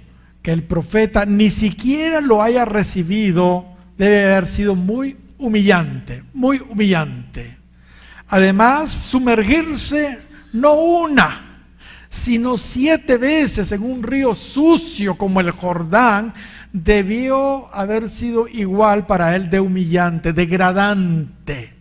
que el profeta ni siquiera lo haya recibido debe haber sido muy humillante, muy humillante. Además, sumergirse no una, sino 7 veces en un río sucio como el Jordán, debió haber sido igual para él de humillante, degradante.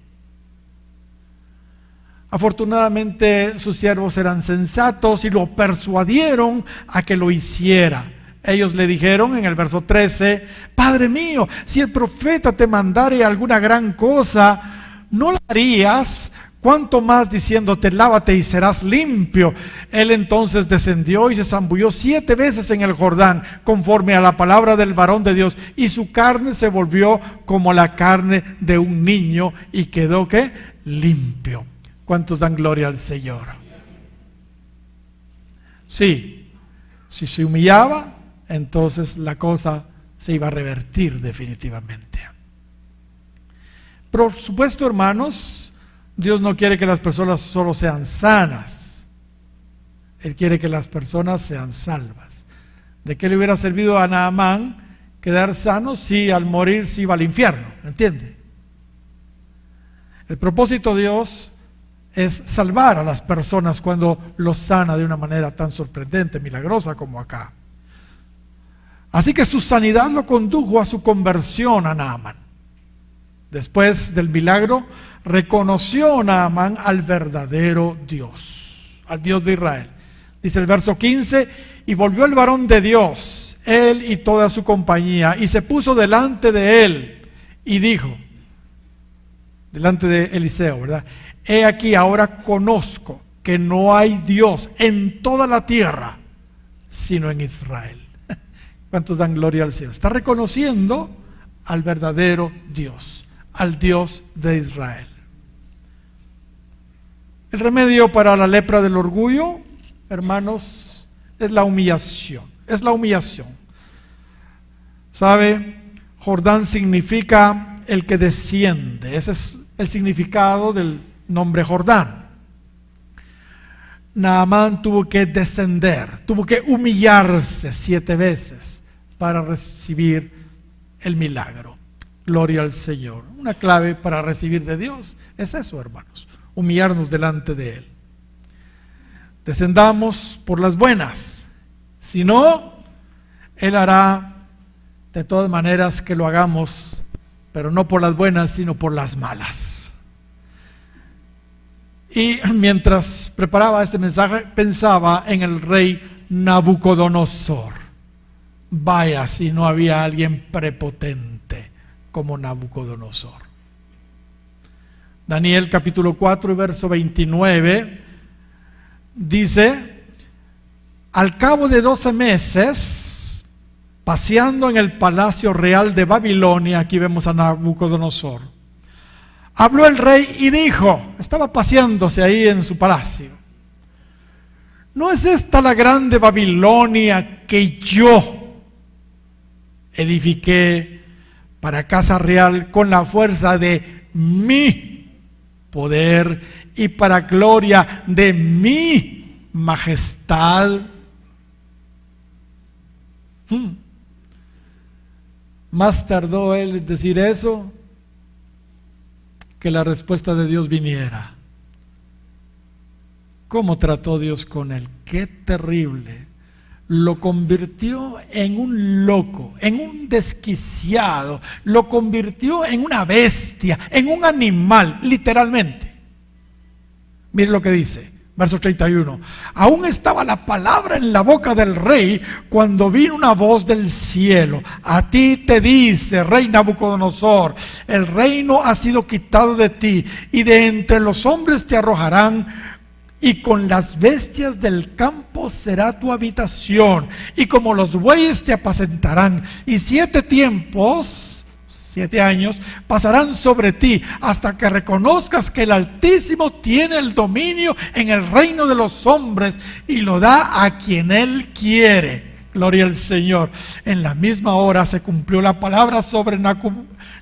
Afortunadamente sus siervos eran sensatos y lo persuadieron a que lo hiciera. Ellos le dijeron en el verso 13, Padre mío, si el profeta te mandare alguna gran cosa, ¿no la harías? Cuanto más diciéndote, lávate y serás limpio. Él entonces descendió y se zambulló 7 veces en el Jordán, conforme a la palabra del varón de Dios, y su carne se volvió como la carne de un niño, y quedó, ¿qué? Limpio. ¿Cuántos dan gloria al Señor? Sí, si se humillaba, entonces la cosa se iba a revertir definitivamente. Por supuesto, hermanos, Dios no quiere que las personas solo sean sanas. Él quiere que las personas sean salvas. ¿De qué le hubiera servido a Naamán quedar sano si al morir se iba al infierno? ¿Entiende? El propósito de Dios es salvar a las personas cuando los sana de una manera tan sorprendente, milagrosa como acá. Así que su sanidad lo condujo a su conversión a Naamán. Después del milagro, reconoció Naamán al verdadero Dios, al Dios de Israel. Dice el verso 15, y volvió el varón de Dios, él y toda su compañía, y se puso delante de él, y dijo, delante de Eliseo, ¿verdad? He aquí, ahora conozco que no hay Dios en toda la tierra, sino en Israel. ¿Cuántos dan gloria al Señor? Está reconociendo al verdadero Dios, al Dios de Israel. El remedio para la lepra del orgullo, hermanos, es la humillación. Es la humillación. ¿Sabe? Jordán significa el que desciende. Ese es el significado del nombre Jordán. Naamán tuvo que descender, tuvo que humillarse 7 veces para recibir el milagro. Gloria al Señor. Una clave para recibir de Dios es eso, hermanos, humillarnos delante de Él. Descendamos por las buenas, si no, Él hará de todas maneras que lo hagamos, pero no por las buenas, sino por las malas. Y mientras preparaba este mensaje, pensaba en el rey Nabucodonosor. Vaya si no había alguien prepotente como Nabucodonosor. Daniel capítulo 4 y verso 29 dice, al cabo de 12 meses, paseando en el palacio real de Babilonia, aquí vemos a Nabucodonosor, habló el rey y dijo, estaba paseándose ahí en su palacio, ¿no es esta la grande Babilonia que yo edifiqué para casa real con la fuerza de mi poder y para gloria de mi majestad? Más tardó él en decir eso que la respuesta de Dios viniera. ¿Cómo trató Dios con él? ¡Qué terrible! Lo convirtió en un loco, en un desquiciado, lo convirtió en una bestia, en un animal, literalmente. Mire lo que dice, verso 31. Aún estaba la palabra en la boca del rey cuando vino una voz del cielo. A ti te dice, rey Nabucodonosor, el reino ha sido quitado de ti y de entre los hombres te arrojarán y con las bestias del campo será tu habitación, y como los bueyes te apacentarán, y 7 tiempos, 7 años, pasarán sobre ti, hasta que reconozcas que el Altísimo tiene el dominio en el reino de los hombres, y lo da a quien Él quiere. Gloria al Señor. En la misma hora se cumplió la palabra sobre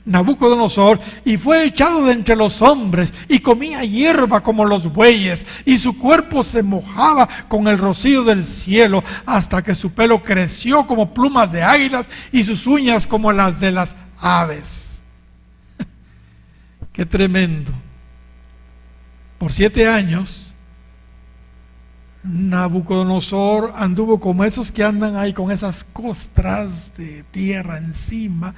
Nabucodonosor, y fue echado de entre los hombres, y comía hierba como los bueyes, y su cuerpo se mojaba con el rocío del cielo, hasta que su pelo creció como plumas de águilas, y sus uñas como las de las aves. Qué tremendo. Por 7 años Nabucodonosor anduvo como esos que andan ahí con esas costras de tierra encima,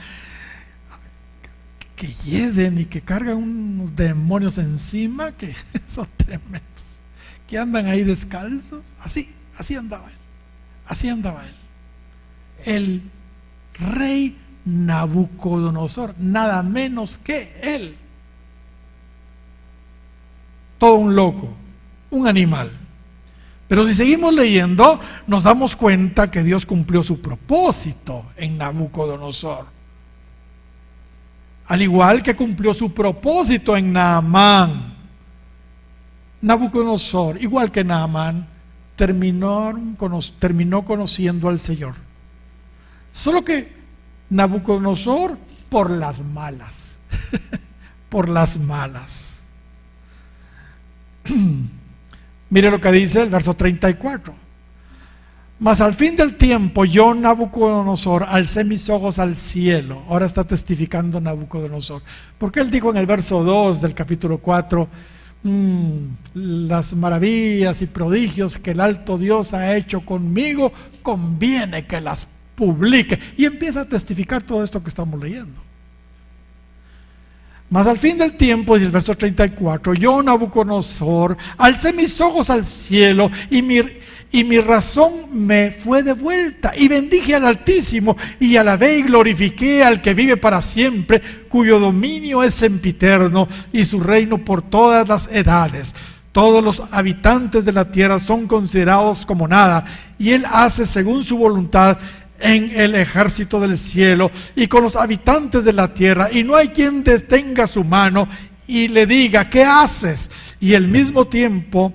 que hieden y que cargan unos demonios encima que son tremendos, que andan ahí descalzos. Así andaba él. Así andaba él. El rey Nabucodonosor, nada menos que él. Todo un loco, un animal. Pero si seguimos leyendo, nos damos cuenta que Dios cumplió su propósito en Nabucodonosor. Al igual que cumplió su propósito en Naamán. Nabucodonosor, igual que Naamán, terminó conociendo al Señor. Solo que Nabucodonosor por las malas. Por las malas. Mire lo que dice el verso 34. Mas al fin del tiempo, yo, Nabucodonosor, alcé mis ojos al cielo. Ahora está testificando Nabucodonosor. Porque él dijo en el verso 2 del capítulo 4, las maravillas y prodigios que el alto Dios ha hecho conmigo, conviene que las publique. Y empieza a testificar todo esto que estamos leyendo. Mas al fin del tiempo, dice el verso 34, yo, Nabucodonosor, alcé mis ojos al cielo, y mi razón me fue devuelta, y bendije al Altísimo, y alabé y glorifiqué al que vive para siempre, cuyo dominio es sempiterno, y su reino por todas las edades. Todos los habitantes de la tierra son considerados como nada, y él hace según su voluntad en el ejército del cielo y con los habitantes de la tierra, y no hay quien detenga su mano y le diga, ¿qué haces? Y al mismo tiempo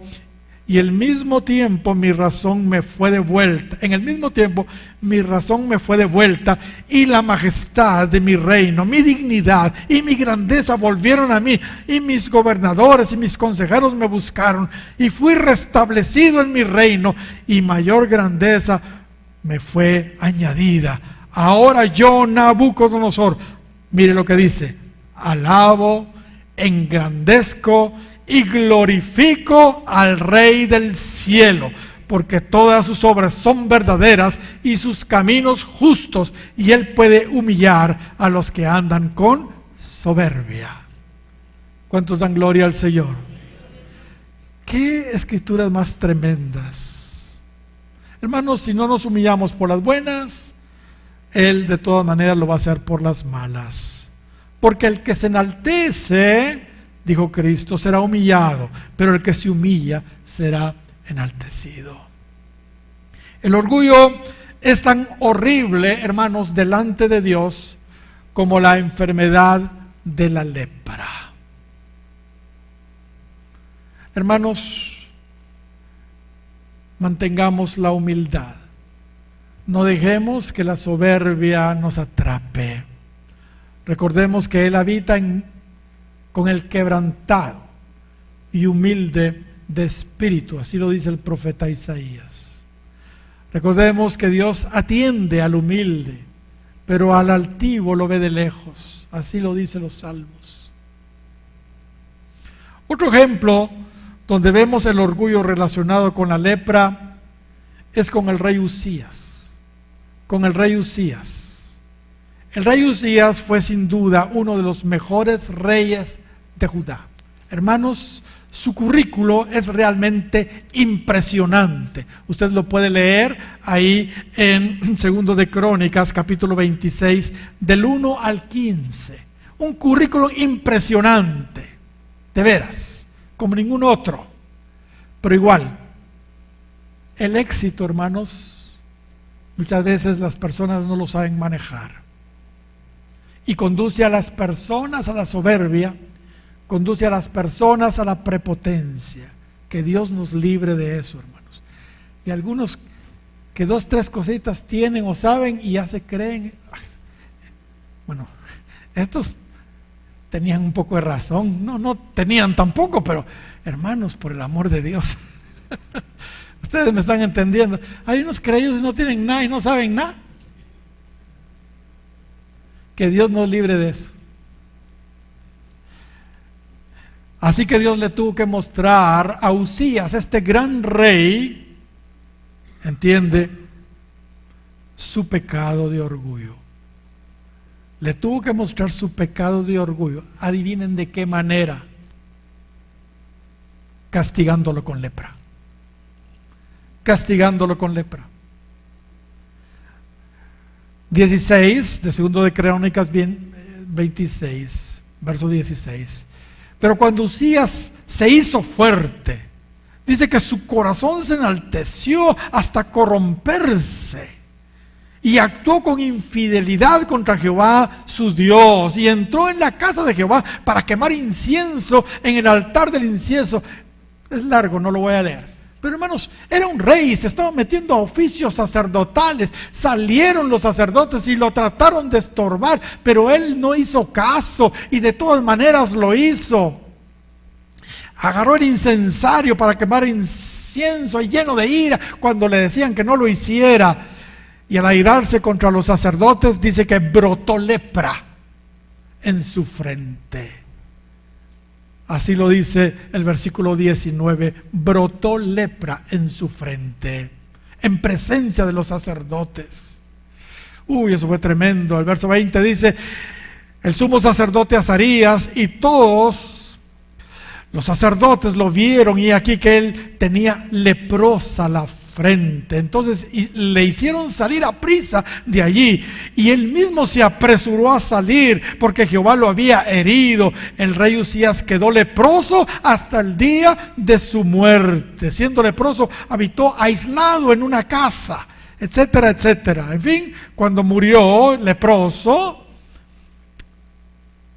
mi razón me fue devuelta. En el mismo tiempo mi razón me fue devuelta, y la majestad de mi reino, mi dignidad y mi grandeza volvieron a mí, y mis gobernadores y mis consejeros me buscaron, y fui restablecido en mi reino, y mayor grandeza me fue añadida. Ahora yo, Nabucodonosor, mire lo que dice, alabo, engrandezco y glorifico al Rey del cielo, porque todas sus obras son verdaderas y sus caminos justos, y él puede humillar a los que andan con soberbia. ¿Cuántos dan gloria al Señor? ¿Qué escrituras más tremendas? Hermanos, si no nos humillamos por las buenas, Él de todas maneras lo va a hacer por las malas. Porque el que se enaltece, dijo Cristo, será humillado, pero el que se humilla será enaltecido. El orgullo es tan horrible, hermanos, delante de Dios como la enfermedad de la lepra. Hermanos, mantengamos la humildad. No dejemos que la soberbia nos atrape. Recordemos que Él habita con el quebrantado y humilde de espíritu. Así lo dice el profeta Isaías. Recordemos que Dios atiende al humilde, pero al altivo lo ve de lejos. Así lo dicen los salmos. Otro ejemplo donde vemos el orgullo relacionado con la lepra es con el rey Usías. Con el rey Usías. El rey Usías fue sin duda uno de los mejores reyes de Judá. Hermanos, su currículo es realmente impresionante. Usted lo puede leer ahí en 2 de Crónicas, capítulo 26, del 1 al 15. Un currículo impresionante, de veras, como ningún otro. Pero igual, el éxito, hermanos, muchas veces las personas no lo saben manejar. Y conduce a las personas a la soberbia, conduce a las personas a la prepotencia. Que Dios nos libre de eso, hermanos. Y algunos que 2, 3 cositas tienen o saben y ya se creen. Bueno, estos tenían un poco de razón. No tenían tampoco, pero hermanos, por el amor de Dios. Ustedes me están entendiendo. Hay unos creídos y no tienen nada y no saben nada. Que Dios nos libre de eso. Así que Dios le tuvo que mostrar a Uzías, este gran rey, entiende, su pecado de orgullo. Le tuvo que mostrar su pecado de orgullo. Adivinen de qué manera. Castigándolo con lepra. Castigándolo con lepra. 16 de segundo de Crónicas 26, verso 16. Pero cuando Uzías se hizo fuerte, dice que su corazón se enalteció hasta corromperse y actuó con infidelidad contra Jehová su Dios y entró en la casa de Jehová para quemar incienso en el altar del incienso. Es largo, no lo voy a leer. Pero hermanos, era un rey, se estaba metiendo a oficios sacerdotales, salieron los sacerdotes y lo trataron de estorbar, pero él no hizo caso y de todas maneras lo hizo. Agarró el incensario para quemar incienso y lleno de ira cuando le decían que no lo hiciera. Y al airarse contra los sacerdotes dice que brotó lepra en su frente. Así lo dice el versículo 19, brotó lepra en su frente, en presencia de los sacerdotes. Eso fue tremendo. El verso 20 dice, el sumo sacerdote Azarías y todos los sacerdotes lo vieron y aquí que él tenía leprosa la frente. Entonces le hicieron salir a prisa de allí y él mismo se apresuró a salir porque Jehová lo había herido. El rey Uzías quedó leproso hasta el día de su muerte. Siendo leproso, habitó aislado en una casa, etcétera, etcétera. En fin, cuando murió leproso,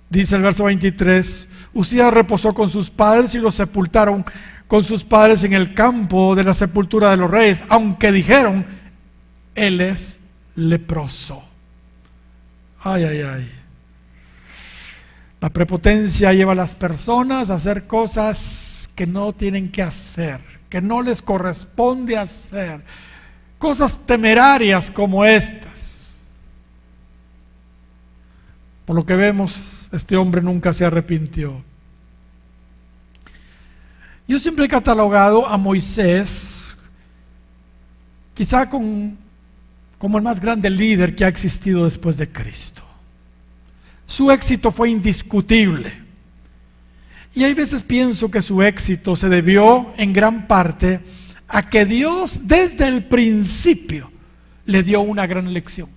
dice el verso 23, Uzías reposó con sus padres y lo sepultaron con sus padres en el campo de la sepultura de los reyes, aunque dijeron, él es leproso. Ay, ay, ay. La prepotencia lleva a las personas a hacer cosas que no tienen que hacer, que no les corresponde hacer, cosas temerarias como estas. Por lo que vemos, este hombre nunca se arrepintió. Yo siempre he catalogado a Moisés quizá como el más grande líder que ha existido después de Cristo. Su éxito fue indiscutible. Y hay veces pienso que su éxito se debió en gran parte a que Dios desde el principio le dio una gran lección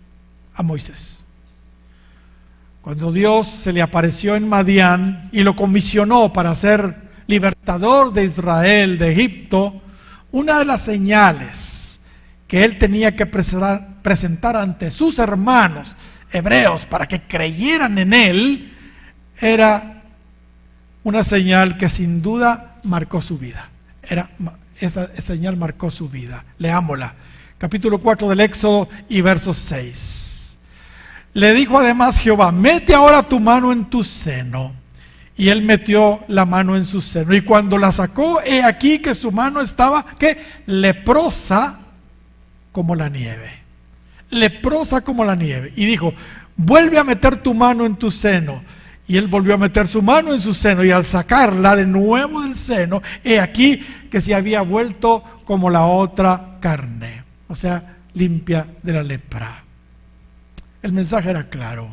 a Moisés. Cuando Dios se le apareció en Madián y lo comisionó para ser libertador de Israel, de Egipto, una de las señales que él tenía que presentar ante sus hermanos hebreos para que creyeran en él, era una señal que sin duda marcó su vida. Esa señal marcó su vida. Leámosla. Capítulo 4 del Éxodo y verso 6. Le dijo además Jehová, mete ahora tu mano en tu seno. Y él metió la mano en su seno. Y cuando la sacó, he aquí que su mano estaba, ¿qué? Leprosa como la nieve. Leprosa como la nieve. Y dijo, vuelve a meter tu mano en tu seno. Y él volvió a meter su mano en su seno. Y al sacarla de nuevo del seno, he aquí que se había vuelto como la otra carne. O sea, limpia de la lepra. El mensaje era claro.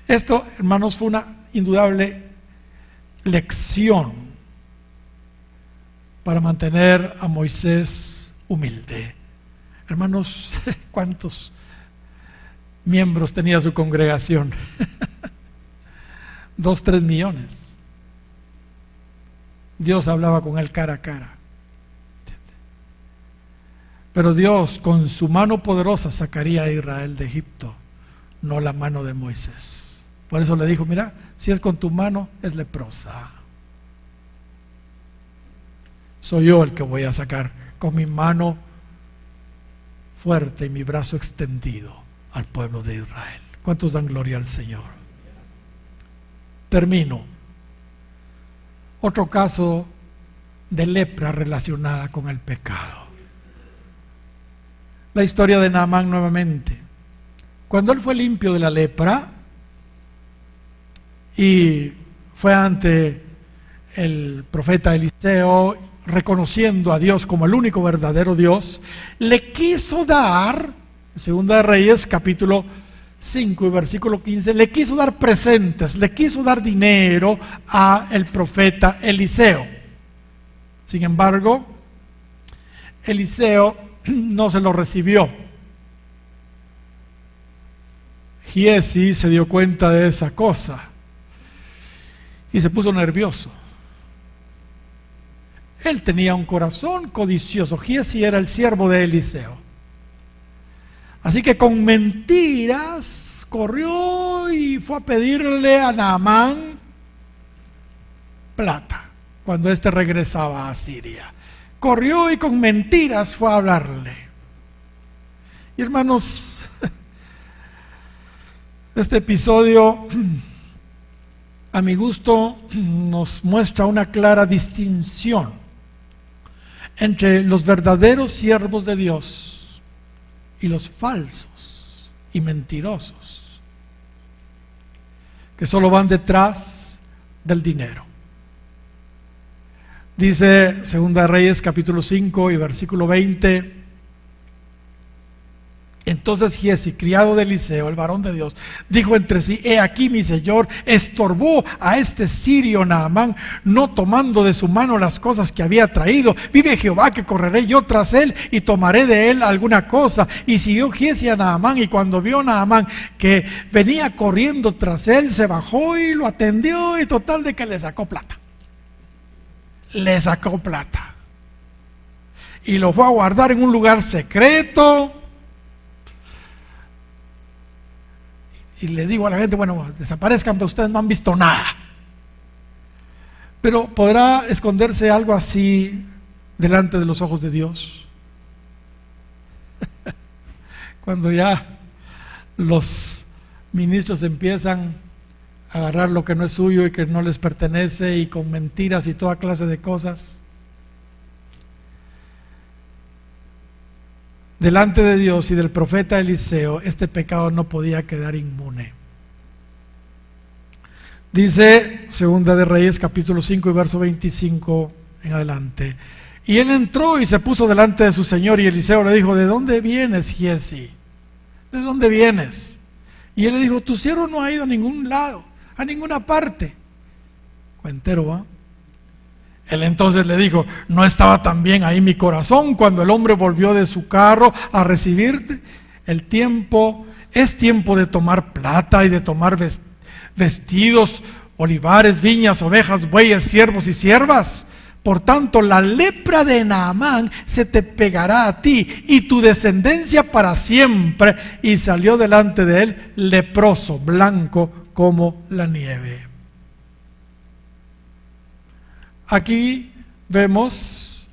Esto, hermanos, fue una indudable lección para mantener a Moisés humilde. Hermanos, ¿cuántos miembros tenía su congregación? 2, 3 millones. Dios hablaba con él cara a cara. Pero Dios con su mano poderosa sacaría a Israel de Egipto, no la mano de Moisés. Por eso le dijo, mira, si es con tu mano, es leprosa. Soy yo el que voy a sacar con mi mano fuerte y mi brazo extendido al pueblo de Israel. ¿Cuántos dan gloria al Señor? Termino. Otro caso de lepra relacionada con el pecado. La historia de Naamán nuevamente. Cuando él fue limpio de la lepra y fue ante el profeta Eliseo, reconociendo a Dios como el único verdadero Dios, le quiso dar, Segunda de Reyes capítulo 5 y versículo 15, le quiso dar presentes, le quiso dar dinero a el profeta Eliseo. Sin embargo, Eliseo no se lo recibió. Giezi se dio cuenta de esa cosa y se puso nervioso. Él tenía un corazón codicioso. Giezi era el siervo de Eliseo. Así que con mentiras corrió y fue a pedirle a Naamán plata cuando éste regresaba a Siria. Corrió y con mentiras fue a hablarle. Y hermanos, este episodio, a mi gusto, nos muestra una clara distinción entre los verdaderos siervos de Dios y los falsos y mentirosos, que solo van detrás del dinero. Dice Segunda de Reyes capítulo 5 y versículo 20: entonces Giezi, criado de Eliseo, el varón de Dios, dijo entre sí: he aquí mi señor estorbó a este sirio Naamán, no tomando de su mano las cosas que había traído. Vive Jehová que correré yo tras él y tomaré de él alguna cosa. Y siguió Giezi a Naamán, y cuando vio Naamán que venía corriendo tras él, se bajó y lo atendió, y total de que le sacó plata. Le sacó plata y lo fue a guardar en un lugar secreto. Y le digo a la gente, bueno, desaparezcan, pero ustedes no han visto nada. Pero ¿podrá esconderse algo así delante de los ojos de Dios? Cuando ya los ministros empiezan a agarrar lo que no es suyo y que no les pertenece, y con mentiras y toda clase de cosas. Delante de Dios y del profeta Eliseo, este pecado no podía quedar inmune. Dice Segunda de Reyes capítulo 5 y verso 25 en adelante: y él entró y se puso delante de su señor, y Eliseo le dijo: ¿de dónde vienes, Giezi? ¿De dónde vienes? Y él le dijo: tu siervo no ha ido a ningún lado, a ninguna parte. Cuentero, ¿va? Él entonces le dijo: ¿no estaba también ahí mi corazón cuando el hombre volvió de su carro a recibirte? Es tiempo de tomar plata y de tomar vestidos, olivares, viñas, ovejas, bueyes, siervos y siervas. Por tanto, la lepra de Naamán se te pegará a ti y tu descendencia para siempre. Y salió delante de él leproso, blanco como la nieve. Aquí vemos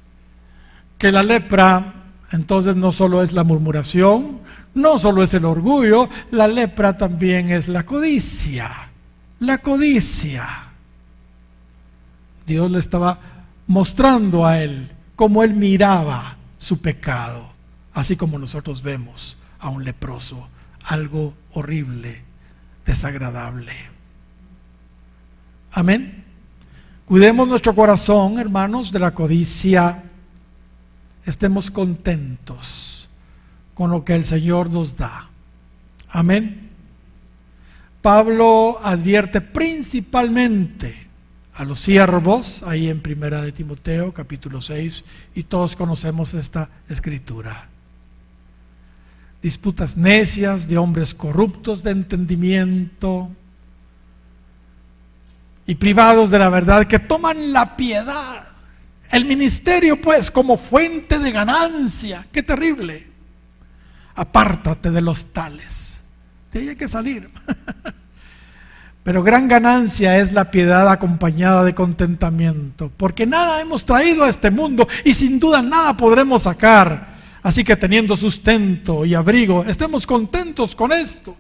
que la lepra entonces no solo es la murmuración, no solo es el orgullo, la lepra también es la codicia. La codicia. Dios le estaba mostrando a él cómo él miraba su pecado, así como nosotros vemos a un leproso, algo horrible, desagradable. Amén. Cuidemos nuestro corazón, hermanos, de la codicia. Estemos contentos con lo que el Señor nos da. Amén. Pablo advierte principalmente a los siervos, ahí en Primera de Timoteo, capítulo 6, y todos conocemos esta escritura. Disputas necias de hombres corruptos de entendimiento, y privados de la verdad, que toman la piedad, el ministerio pues, como fuente de ganancia. ¡Qué terrible! Apártate de los tales. De ahí hay que salir. Pero gran ganancia es la piedad acompañada de contentamiento, porque nada hemos traído a este mundo y sin duda nada podremos sacar. Así que teniendo sustento y abrigo, estemos contentos con esto,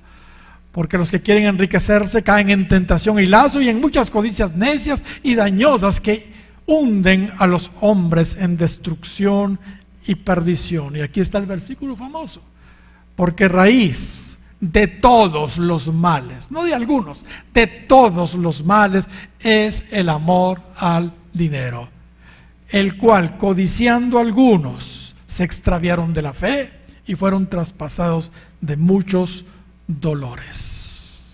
porque los que quieren enriquecerse caen en tentación y lazo y en muchas codicias necias y dañosas que hunden a los hombres en destrucción y perdición. Y aquí está el versículo famoso: porque raíz de todos los males, no de algunos, de todos los males, es el amor al dinero, el cual, codiciando algunos, se extraviaron de la fe y fueron traspasados de muchos dolores.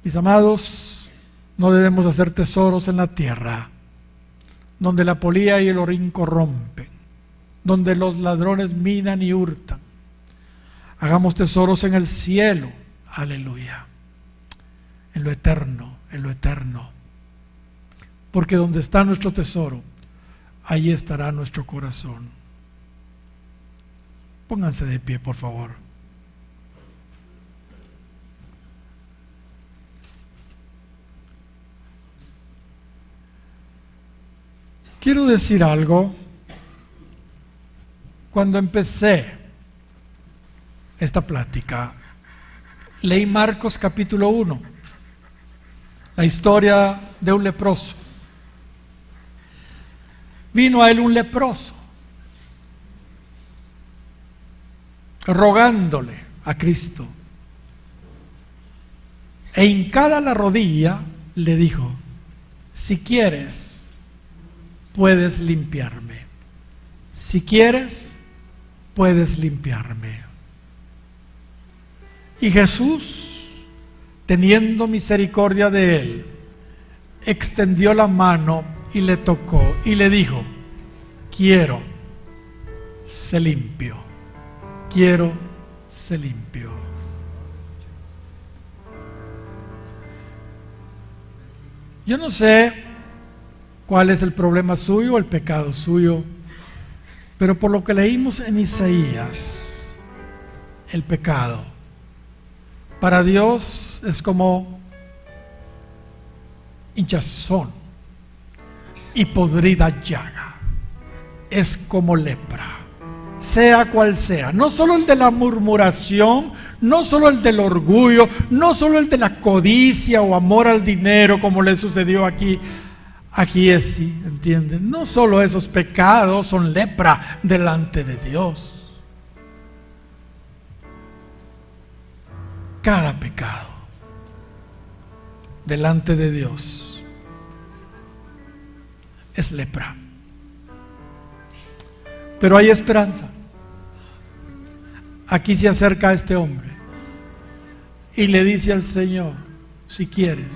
Mis amados, no debemos hacer tesoros en la tierra, donde la polilla y el orín corrompen, donde los ladrones minan y hurtan. Hagamos tesoros en el cielo, aleluya, en lo eterno, porque donde está nuestro tesoro, allí estará nuestro corazón. Pónganse de pie, por favor. Quiero decir algo. Cuando empecé esta plática, leí Marcos capítulo 1, la historia de un leproso. Vino a él un leproso, rogándole a Cristo, e hincada la rodilla le dijo: si quieres, puedes limpiarme. Si quieres, puedes limpiarme. Y Jesús, teniendo misericordia de él, extendió la mano y le tocó y le dijo: quiero, sé limpio. Quiero, sé limpio. Yo no sé cuál es el problema suyo o el pecado suyo, pero por lo que leímos en Isaías, el pecado para Dios es como hinchazón y podrida llaga, es como lepra, sea cual sea, no solo el de la murmuración, no solo el del orgullo, no solo el de la codicia o amor al dinero, como le sucedió aquí a Giesi, ¿entienden? No solo esos pecados son lepra delante de Dios. Cada pecado delante de Dios es lepra. Pero hay esperanza. Aquí se acerca a este hombre y le dice al Señor: si quieres,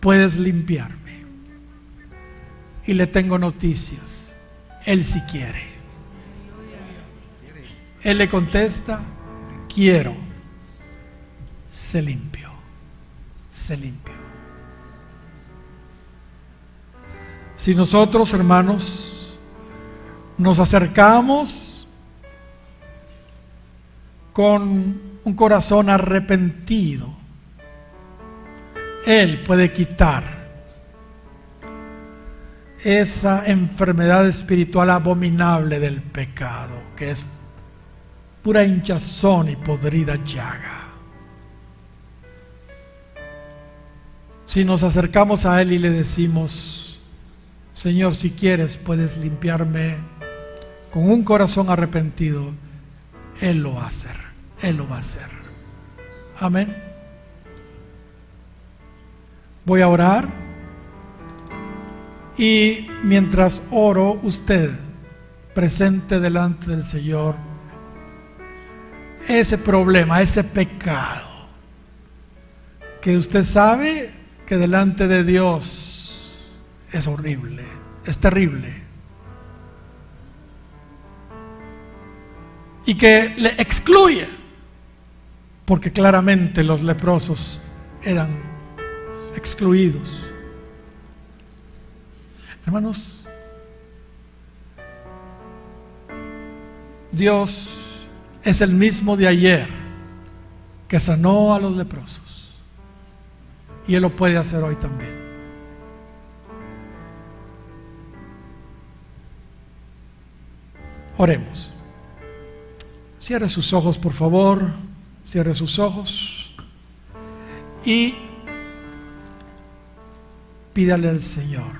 puedes limpiarme. Y le tengo noticias: Él sí quiere. Él le contesta: quiero, sé limpio, sé limpio. Si nosotros, hermanos, nos acercamos con un corazón arrepentido, Él puede quitar esa enfermedad espiritual abominable del pecado, que es pura hinchazón y podrida llaga. Si nos acercamos a Él y le decimos: Señor, si quieres, puedes limpiarme, con un corazón arrepentido, Él lo va a hacer. Él lo va a hacer. Amén. Voy a orar. Y mientras oro, usted presente delante del Señor ese problema, ese pecado, que usted sabe que delante de Dios es horrible, es terrible, y que le excluye, porque claramente los leprosos eran excluidos. Hermanos, Dios es el mismo de ayer que sanó a los leprosos, y Él lo puede hacer hoy también. Oremos. Cierre sus ojos, por favor. Cierre sus ojos y pídale al Señor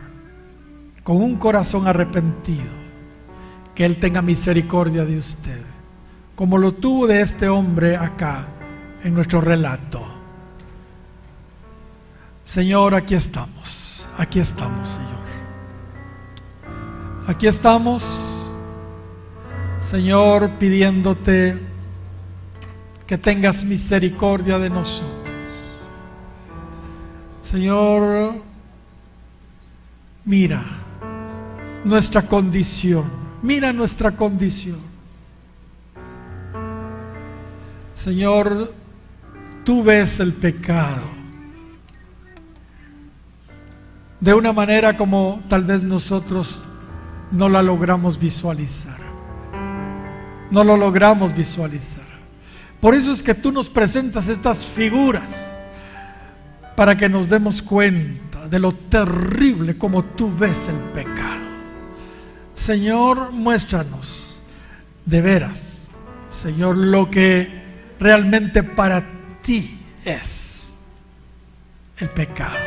con un corazón arrepentido que Él tenga misericordia de usted, como lo tuvo de este hombre acá en nuestro relato. Señor, aquí estamos, Señor. Aquí estamos, Señor, pidiéndote que tengas misericordia de nosotros. Señor, mira nuestra condición, Señor, tú ves el pecado de una manera como tal vez nosotros no la logramos visualizar. No lo logramos visualizar. Por eso es que tú nos presentas estas figuras, para que nos demos cuenta de lo terrible como tú ves el pecado. Señor, muéstranos de veras, Señor, lo que realmente para ti es el pecado.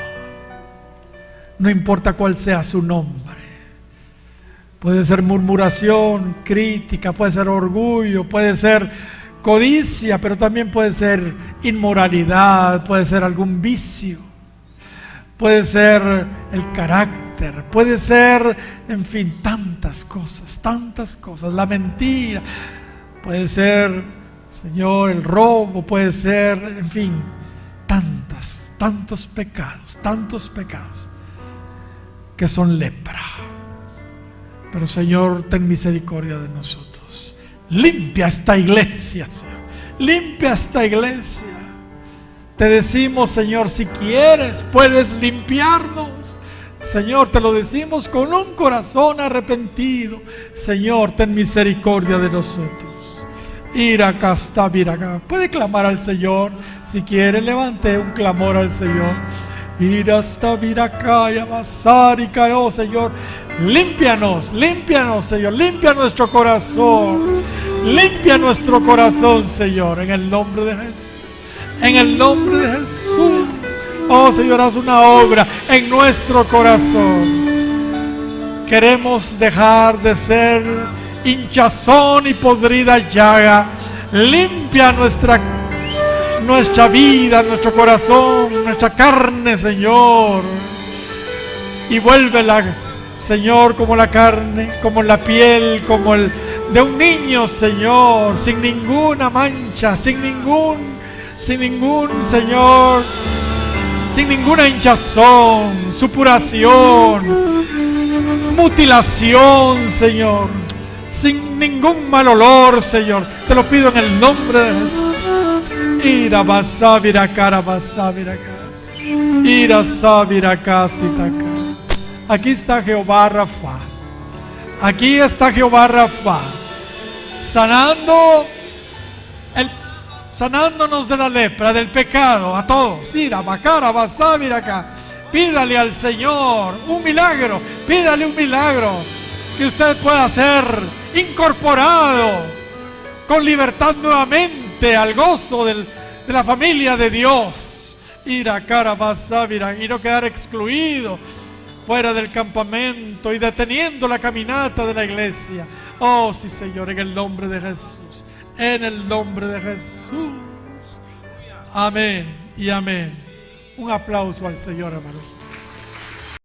No importa cuál sea su nombre. Puede ser murmuración, crítica, puede ser orgullo, puede ser codicia, pero también puede ser inmoralidad, puede ser algún vicio, puede ser el carácter, puede ser, en fin, tantas cosas, la mentira, puede ser, Señor, el robo, puede ser, en fin, tantos pecados que son lepra. Pero Señor, ten misericordia de nosotros. Limpia esta iglesia, Señor. Limpia esta iglesia. Te decimos, Señor, si quieres, puedes limpiarnos. Señor, te lo decimos con un corazón arrepentido. Señor, ten misericordia de nosotros. Ira está, viraga. Puede clamar al Señor. Si quiere, levante un clamor al Señor. Ira está, viraga, yabasar y caro, Señor. Límpianos, Señor. Limpia nuestro corazón. Limpia nuestro corazón, Señor, en el nombre de Jesús. En el nombre de Jesús. Oh, Señor, haz una obra en nuestro corazón. Queremos dejar de ser hinchazón y podrida llaga. Limpia nuestra vida, nuestro corazón, nuestra carne, Señor. Y vuélvela, Señor, como la carne, como la piel, como el de un niño, Señor, sin ninguna mancha, sin ningún, Señor, sin ninguna hinchazón, supuración, mutilación, Señor, sin ningún mal olor, Señor. Te lo pido en el nombre de Jesús. Ira basavira cara basavira cara. Ira savira casitaka. Aquí está Jehová Rafa. Aquí está Jehová Rafa, sanándonos de la lepra, del pecado, a todos. Ira, bacara, basávira acá. Pídale al Señor un milagro, pídale un milagro que usted pueda ser incorporado con libertad nuevamente al gozo de la familia de Dios. Ira, cara, basávira, y no quedar excluido fuera del campamento y deteniendo la caminata de la iglesia. Oh, sí, Señor, en el nombre de Jesús. En el nombre de Jesús. Amén y amén. Un aplauso al Señor, hermanos.